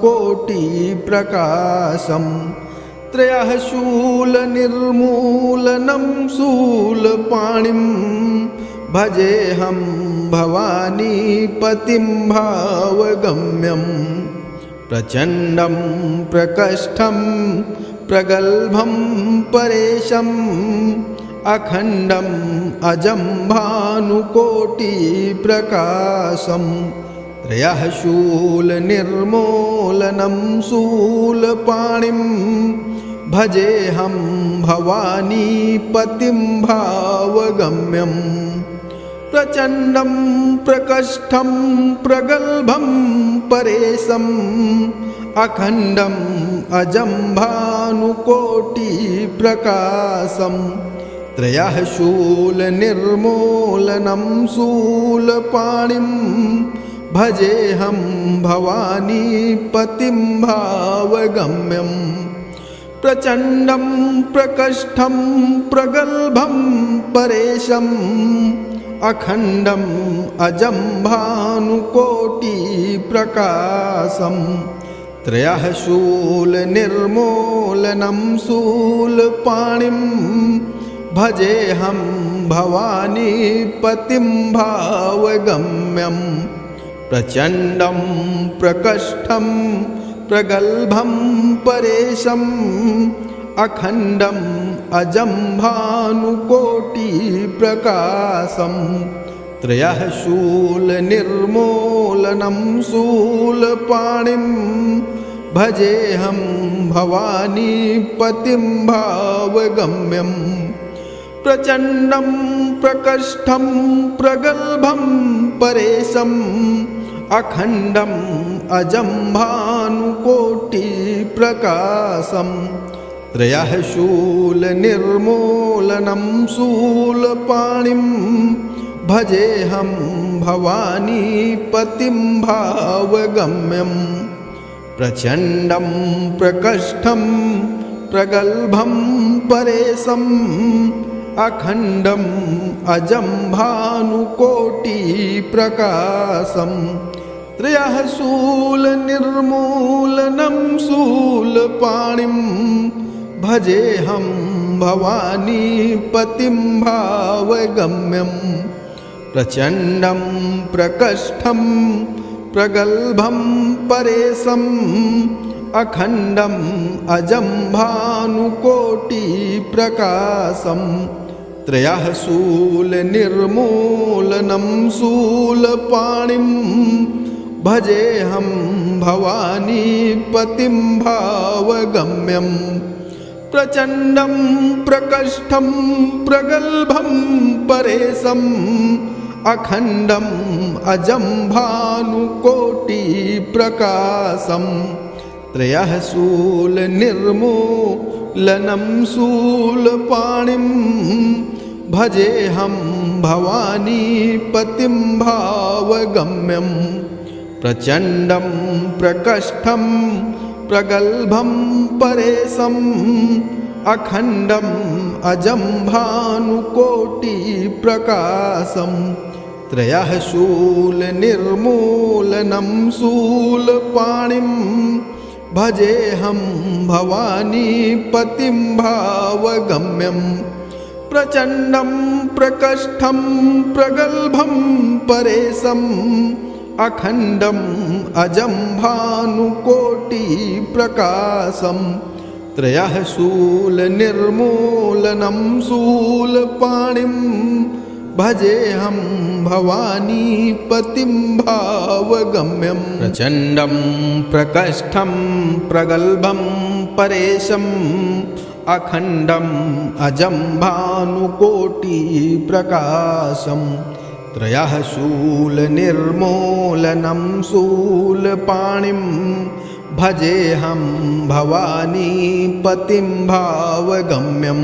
त्रयः शूलनिर्मूलनं शूलपाणिं भजेऽहं भवानीपतिं भावगम्यं प्रचण्डं प्रकष्ठं प्रगल्भं परेशम् अखण्डम् अजं भानुकोटिप्रकाशम् त्रयः शूलनिर्मूलनं शूलपाणिं भजेऽहं भवानीपतिं भावगम्यं प्रचण्डं प्रकष्ठं प्रगल्भं परेशम् अखण्डम् अजं भानुकोटिप्रकाशम् त्रयः शूलनिर्मूलनं शूलपाणिं भजेऽहं भवानीपतिं भावगम्यं प्रचण्डं प्रकष्ठं प्रगल्भं परेशम् अखण्डम् अजं भानुकोटिप्रकाशं त्रयः शूलनिर्मूलनं शूलपाणिं भजेऽहं भवानीपतिं भावगम्यं प्रचण्डं प्रकष्ठं प्रगल्भं परेशम् अखण्डम् अजं भानुकोटिप्रकाशं त्रयः शूलनिर्मूलनं शूलपाणिं भजेऽहं भवानीपतिं भावगम्यं प्रचण्डं प्रकष्ठं प्रगल्भं परेशम् अखण्डम् अजं भानुकोटिप्रकाशं त्रयः शूलनिर्मूलनं शूलपाणिं भजेऽहं भवानीपतिं भावगम्यं प्रचण्डं प्रकष्ठं प्रगल्भं परेशम् अखण्डम् अजं भानुकोटिप्रकाशं त्रयः शूलनिर्मूलनं शूलपाणिं भजेऽहं भवानीपतिं भावगम्यं प्रचण्डं प्रकष्ठं प्रगल्भं परेशम् अखण्डम् अजं भानुकोटिप्रकाशं त्रयः शूलनिर्मूलनं शूलपाणिं भजेऽहं भवानीपतिं भावगम्यं प्रचण्डं प्रकष्ठं प्रगल्भं परेशम् अखण्डम् अजं भानुकोटिप्रकाशं त्रयः शूलनिर्मूलनं शूलपाणिं भजेऽहं भवानीपतिं भावगम्यं प्रचण्डं प्रकष्ठं प्रगल्भं परेशम् अखण्डम् अजं भानुकोटिप्रकाशं त्रयः शूलनिर्मूलनं शूलपाणिं भजेऽहं भवानीपतिं भावगम्यं प्रचण्डं प्रकष्ठं प्रगल्भं परेशम् अखण्डम् अजं भानुकोटिप्रकाशं त्रयः शूलनिर्मूलनं शूलपाणिं भजेऽहं भवानीपतिं भावगम्यं प्रचण्डं प्रकष्ठं प्रगल्भं परेशम् अखण्डम् अजं भानुकोटिप्रकाशं त्रयः शूलनिर्मूलनं शूलपाणिं भजेऽहं भवानीपतिं भावगम्यं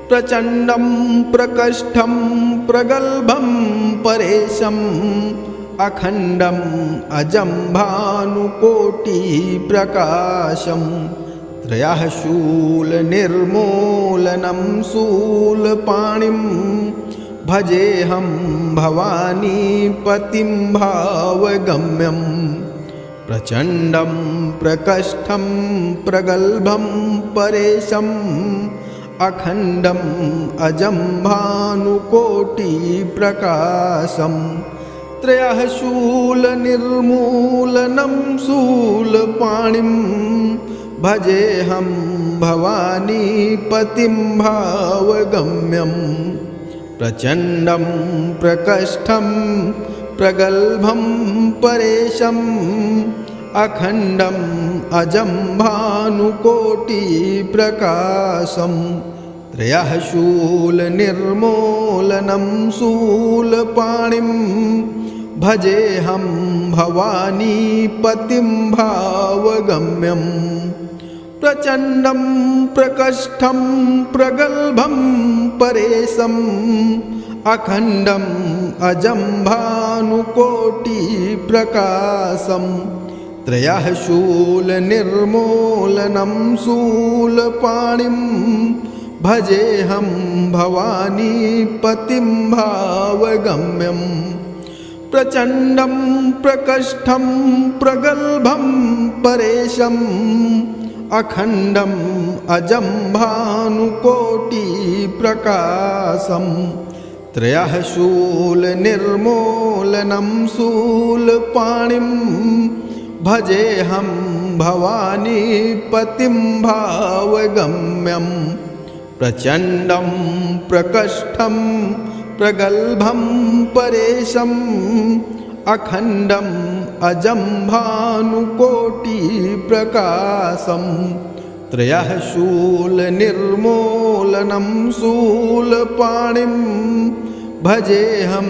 प्रचण्डं प्रकष्ठं प्रगल्भं परेशम् अखण्डम् अजं भानुकोटिप्रकाशं त्रयः शूलनिर्मूलनं शूलपाणिं भजेऽहं भवानीपतिं भावगम्यं प्रचण्डं प्रकष्ठं प्रगल्भं परेशम् अखण्डम् अजं भानुकोटिप्रकाशं त्रयः शूलनिर्मूलनं शूलपाणिं भजेऽहं भवानीपतिं भावगम्यं प्रचण्डं प्रकष्ठं प्रगल्भं परेशम् अखण्डम् अजं भानुकोटिप्रकाशं त्रयः शूलनिर्मूलनं शूलपाणिं भजेऽहं भवानीपतिं भावगम्यं प्रचण्डं प्रकष्ठं प्रगल्भं परेशम् अखण्डम् अजं भानुकोटिप्रकाशम् त्रयः शूलनिर्मूलनं शूलपाणिं भजेऽहं भवानीपतिं भावगम्यम् प्रचण्डं प्रकष्ठं प्रगल्भं परेशम् अखण्डम् अजं भानुकोटिप्रकाशम् त्रयः शूलनिर्मूलनं शूलपाणिं भजेऽहं भवानीपतिं भावगम्यम् प्रचण्डं प्रकष्ठं प्रगल्भं परेशम् अखण्डम् अजं भानुकोटिप्रकाशम् त्रयः शूलनिर्मूलनं शूलपाणिं भजेऽहं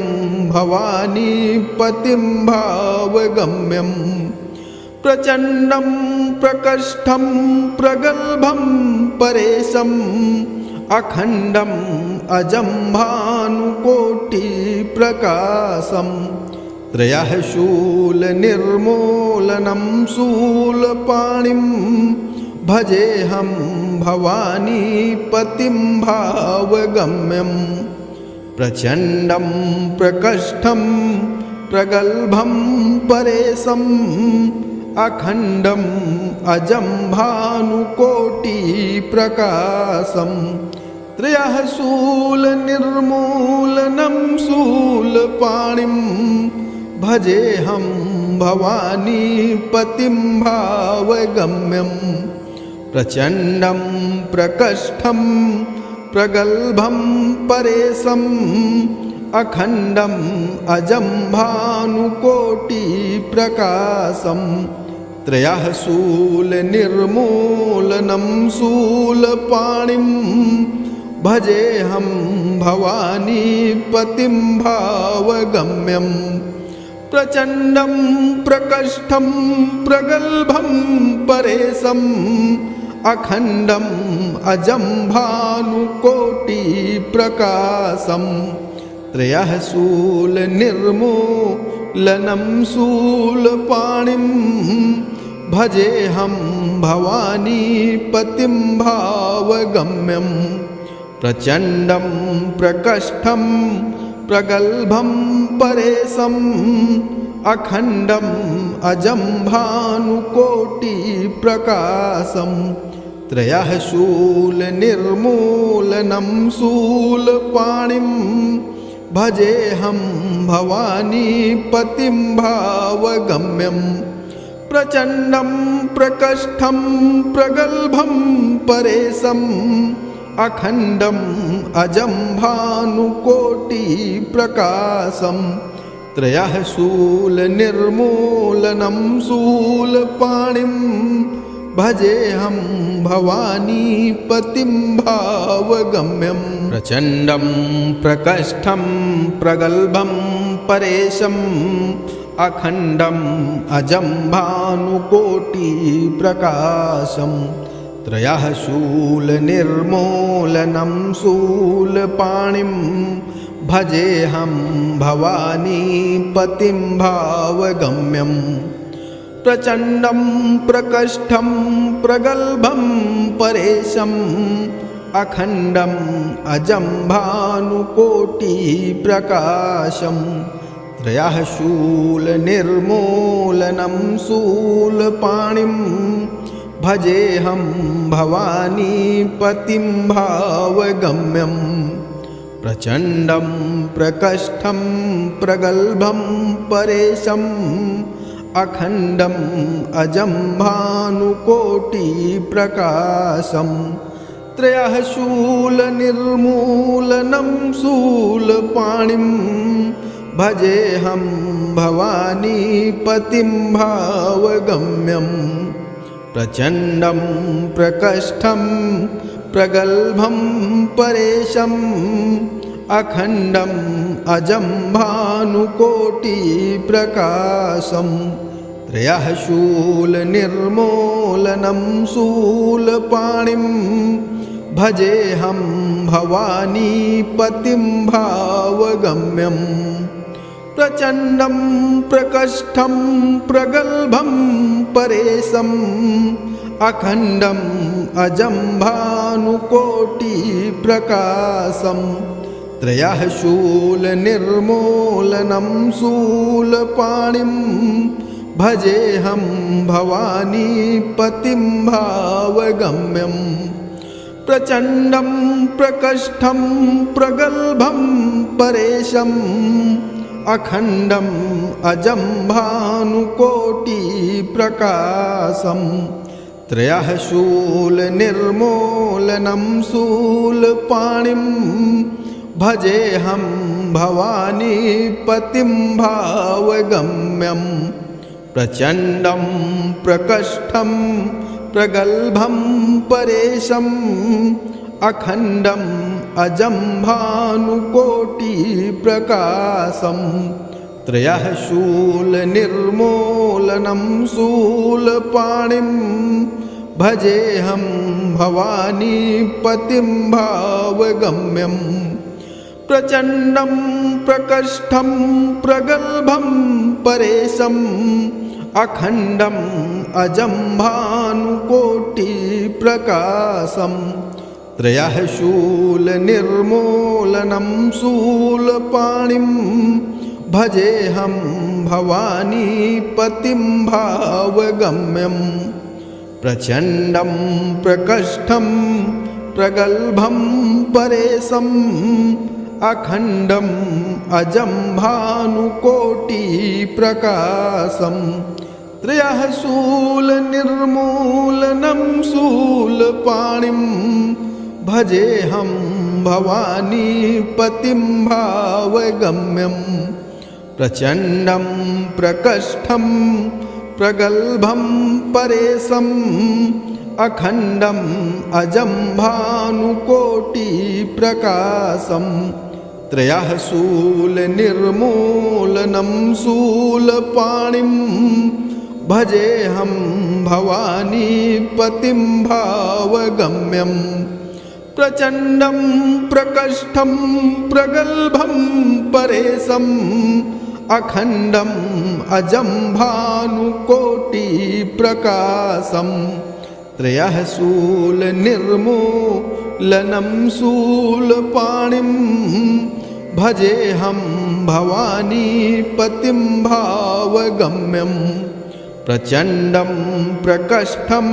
भवानीपतिं भावगम्यम् प्रचण्डं प्रकष्ठं प्रगल्भं परेशम् अखण्डम् अजं भानुकोटिप्रकाशम् त्रयः शूलनिर्मूलनं शूलपाणिं भजेऽहं भवानीपतिं भावगम्यम् प्रचण्डं प्रकष्ठं प्रगल्भं परेशम् अखण्डम् अजं भानुकोटिप्रकाशम् त्रयः शूलनिर्मूलनं शूलपाणिं भजेऽहं भवानीपतिं भावगम्यम् प्रचण्डं प्रकष्ठं प्रगल्भं परेशम् अखण्डम् अजं भानुकोटिप्रकाशम् त्रयः शूलनिर्मूलनं शूलपाणिं भजेऽहं भवानीपतिं भावगम्यम् प्रचण्डं प्रकष्ठं प्रगल्भं परेशम् अखण्डम् अजं भानुकोटिप्रकाशम् त्रयः शूलनिर्मूलनं शूलपाणिं भजेऽहं भवानीपतिं भावगम्यम् प्रचण्डं प्रकष्ठं प्रगल्भं परेशम् अखण्डम् अजं भानुकोटिप्रकाशम् त्रयः शूलनिर्मूलनं शूलपाणिं भजेऽहं भवानीपतिं भावगम्यम् प्रचण्डं प्रकष्ठं प्रगल्भं परेशम् अखण्डम् अजं भानुकोटिप्रकाशम् त्रयः शूलनिर्मूलनं शूलपाणिं भजेऽहं भवानीपतिं भावगम्यम् प्रचण्डं प्रकष्ठं प्रगल्भं परेशम् अखण्डम् अजं भानुकोटिप्रकाशम् त्रयः शूलनिर्मूलनं शूलपाणिं भजेऽहं भवानीपतिं भावगम्यम् प्रचण्डं प्रकष्ठं प्रगल्भं परेशम् अखण्डम् अजं भानुकोटिप्रकाशम् त्रयः शूलनिर्मूलनं शूलपाणिं भजेऽहं भवानीपतिं भावगम्यम् प्रचण्डं प्रकष्ठं प्रगल्भं परेशम् अखण्डम् अजं भानुकोटिप्रकाशम् त्रयः शूलनिर्मूलनं शूलपाणिं भजेऽहं भवानीपतिं भावगम्यम् प्रचण्डं प्रकष्ठं प्रगल्भं परेशम् अखण्डम् अजं भानुकोटिप्रकाशम् त्रयः शूलनिर्मूलनं शूलपाणिं भजेऽहं भवानीपतिं भावगम्यम् प्रचण्डं प्रकष्ठं प्रगल्भं परेशम् अखण्डम् अजं भानुकोटिप्रकाशम् त्रयः शूलनिर्मूलनं शूलपाणिं भजेऽहं भवानीपतिं भावगम्यम् प्रचण्डं प्रकष्ठं प्रगल्भं परेशम् अखण्डम् अजं भानुकोटिप्रकाशम् त्रयः शूलनिर्मूलनं शूलपाणिं भजेऽहं भवानीपतिं भावगम्यम् प्रचण्डं प्रकष्ठं प्रगल्भं परेशम् अखण्डम् अजं भानुकोटिप्रकाशम् त्रयः शूलनिर्मूलनं शूलपाणिं भजेऽहं भवानीपतिं भावगम्यम् प्रचण्डं प्रकष्ठं प्रगल्भं परेशम् अखण्डम् अजं भानुकोटिप्रकाशम् त्रयः शूलनिर्मूलनं शूलपाणिं भजेऽहं भवानीपतिं भावगम्यम् प्रचण्डं प्रकष्ठं प्रगल्भं परेशम् अखण्डम् अजं भानुकोटिप्रकाशम् त्रयः शूलनिर्मूलनं शूलपाणिं भजेऽहं भवानीपतिं भावगम्यम् प्रचण्डं प्रकष्ठं प्रगल्भं परेशम् अखण्डम् अजं भानुकोटिप्रकाशम् त्रयः शूलनिर्मूलनं शूलपाणिं भजेऽहं भवानीपतिं भावगम्यम् प्रचण्डं प्रकष्ठं प्रगल्भं परेशम् अखण्डम् अजं भानुकोटिप्रकाशम् त्रयः शूलनिर्मूलनं शूलपाणिं भजेऽहं भवानीपतिं भावगम्यम् प्रचण्डं प्रकष्ठं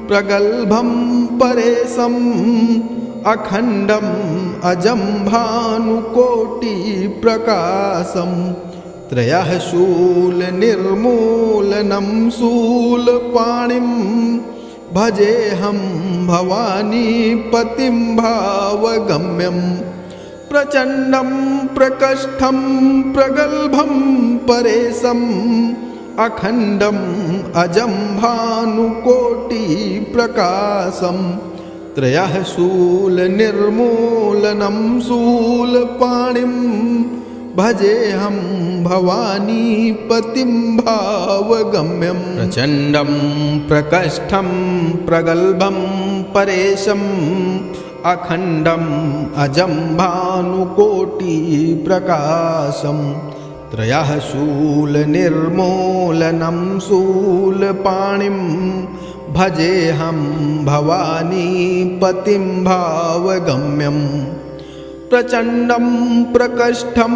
प्रगल्भं परेशम् अखण्डम् अजं भानुकोटिप्रकाशम् त्रयः शूलनिर्मूलनं शूलपाणिं भजेऽहं भवानीपतिं भावगम्यम् प्रचण्डं प्रकष्ठं प्रगल्भं परेशम् अखण्डम् अजं भानुकोटिप्रकाशम् त्रयः शूलनिर्मूलनं शूलपाणिं भजेऽहं भवानीपतिं भावगम्यम् प्रचण्डं प्रकष्ठं प्रगल्भं परेशम् अखण्डम् अजं भानुकोटिप्रकाशम् त्रयः शूलनिर्मूलनं शूलपाणिं भजेऽहं भवानीपतिं भावगम्यम् प्रचण्डं प्रकष्ठं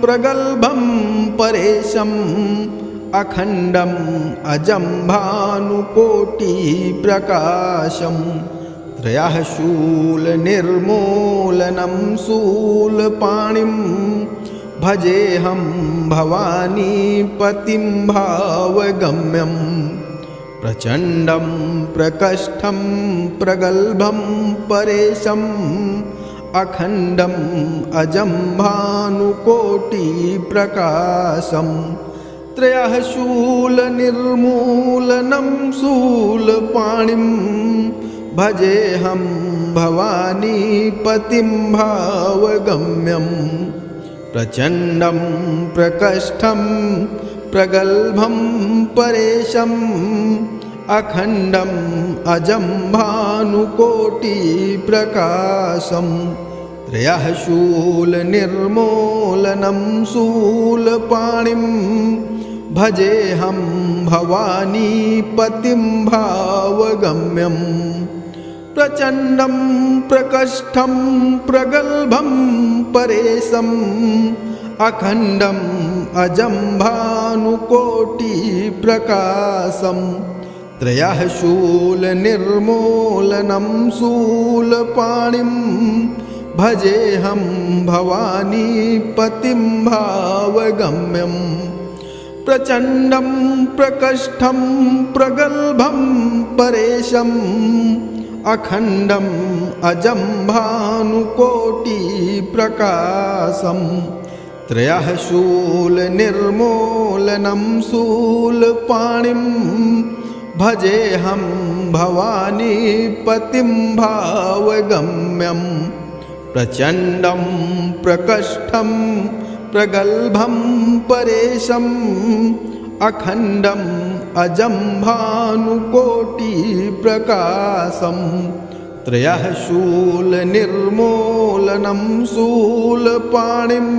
प्रगल्भं परेशम् अखण्डम् अजं भानुकोटिप्रकाशम् त्रयः शूलनिर्मूलनं शूलपाणिं भजेऽहं भवानीपतिं भावगम्यम् प्रचण्डं प्रकष्ठं प्रगल्भं परेशम् अखण्डम् अजं भानुकोटिप्रकाशम् त्रयः शूलनिर्मूलनं शूलपाणिं भजेऽहं भवानीपतिं भावगम्यम् प्रचण्डं प्रकष्ठं प्रगल्भं परेशम् अखण्डम् अजं भानुकोटिप्रकाशं त्रयः शूलनिर्मूलनं शूलपाणिं भजेऽहं भवानीपतिं भावगम्यं प्रचण्डं प्रकष्ठं प्रगल्भं परेशम् अखण्डम् अजं भानुकोटिप्रकाशं त्रयः शूलनिर्मूलनं शूलपाणिं भजेऽहं भवानीपतिं भावगम्यं प्रचण्डं प्रकष्ठं प्रगल्भं परेशम् अखण्डम् अजं भानुकोटिप्रकाशं त्रयः शूलनिर्मूलनं शूलपाणिं भजेऽहं भवानीपतिं भावगम्यं प्रचण्डं प्रकष्ठं प्रगल्भं परेशम् अखण्डम् अजं भानुकोटिप्रकाशं त्रयः शूलनिर्मूलनं शूलपाणिं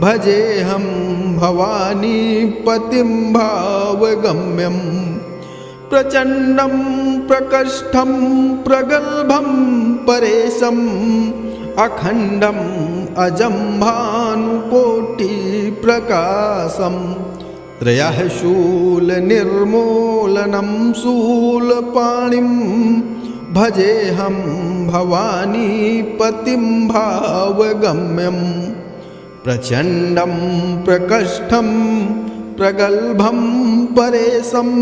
भजेऽहं भवानीपतिं भावगम्यं प्रचण्डं प्रकष्ठं प्रगल्भं परेशम् अखण्डम् अजं भानुकोटिप्रकाशं त्रयः शूलनिर्मूलनं शूलपाणिं भजेऽहं भवानीपतिं भावगम्यं प्रचण्डं प्रकष्ठं प्रगल्भं परेशम्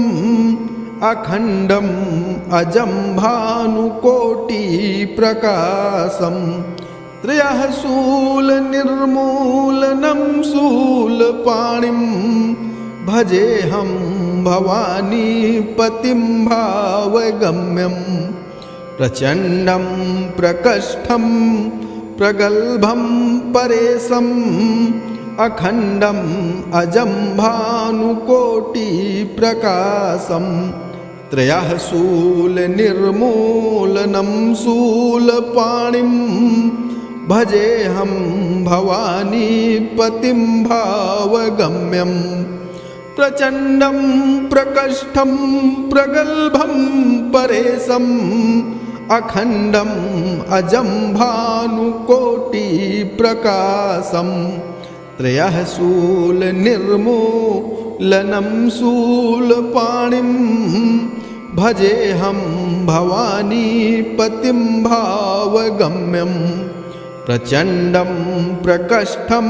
अखण्डम् अजं भानुकोटिप्रकाशं त्रयः शूलनिर्मूलनं शूलपाणिं भजेऽहं भवानीपतिं भावगम्यं प्रचण्डं प्रकष्ठं प्रगल्भं परेशम् अखण्डम् अजं भानुकोटिप्रकाशं त्रयः शूलनिर्मूलनं शूलपाणिं भजेऽहं भवानीपतिं भावगम्यं प्रचण्डं प्रकष्ठं प्रगल्भं परेशम् अखण्डम् अजं भानुकोटिप्रकाशं त्रयः शूलनिर्मूलनं शूलपाणिं भजेऽहं भवानीपतिं भावगम्यं प्रचण्डं प्रकष्ठं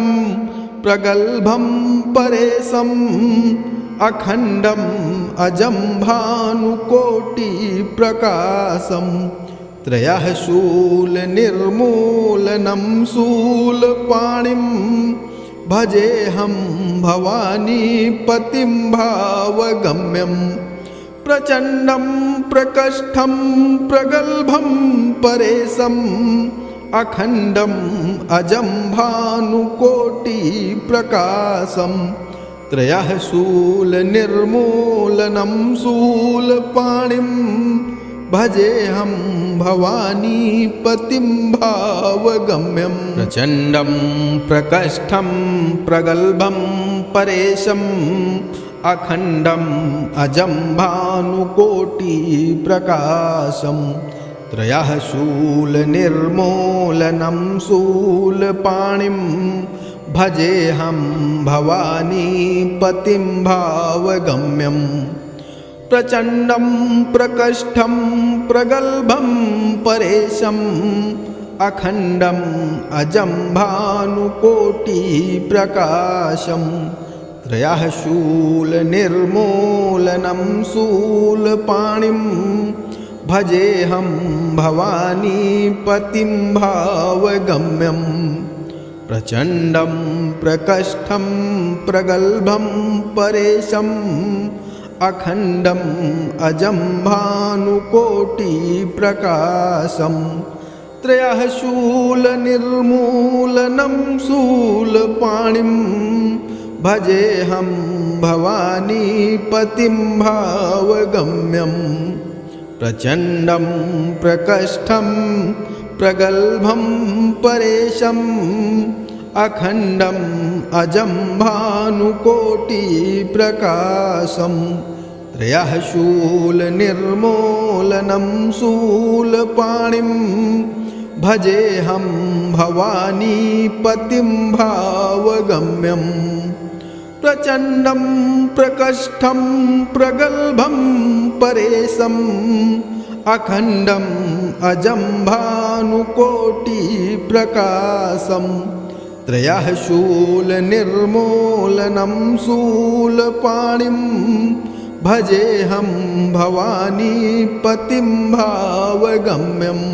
प्रगल्भं परेशम् अखण्डम् अजं भानुकोटिप्रकाशं त्रयः शूलनिर्मूलनं शूलपाणिं भजेऽहं भवानीपतिं भावगम्यं प्रचण्डं प्रकष्ठं प्रगल्भं परेशम् अखण्डम् अजं भानुकोटिप्रकाशं त्रयः शूलनिर्मूलनं शूलपाणिं भजेऽहं भवानीपतिं भावगम्यं प्रचण्डं प्रकष्ठं प्रगल्भं परेशम् अखण्डम् अजं भानुकोटिप्रकाशं त्रयः शूलनिर्मूलनं शूलपाणिं भजेऽहं भवानीपतिं भावगम्यं प्रचण्डं प्रकष्ठं प्रगल्भं परेशम् अखण्डम् अजं भानुकोटिप्रकाशं त्रयः शूलनिर्मूलनं शूलपाणिं भजेऽहं भवानीपतिं भावगम्यं प्रचण्डं प्रकष्ठं प्रगल्भं परेशम् अखण्डम् अजं भानुकोटिप्रकाशं त्रयः शूलनिर्मूलनं शूलपाणिं भजेऽहं भवानीपतिं भावगम्यं प्रचण्डं प्रकष्ठं प्रगल्भं परेशम् अखण्डम् अजं भानुकोटिप्रकाशम् त्रयः शूलनिर्मूलनं शूलपाणिं भजेऽहं भवानीपतिं भावगम्यं प्रचण्डं प्रकष्ठं प्रगल्भं परेशम् अखण्डम् अजं भानुकोटिप्रकाशम् त्रयः शूलनिर्मूलनं शूलपाणिं भजेऽहं भवानीपतिं भावगम्यम्।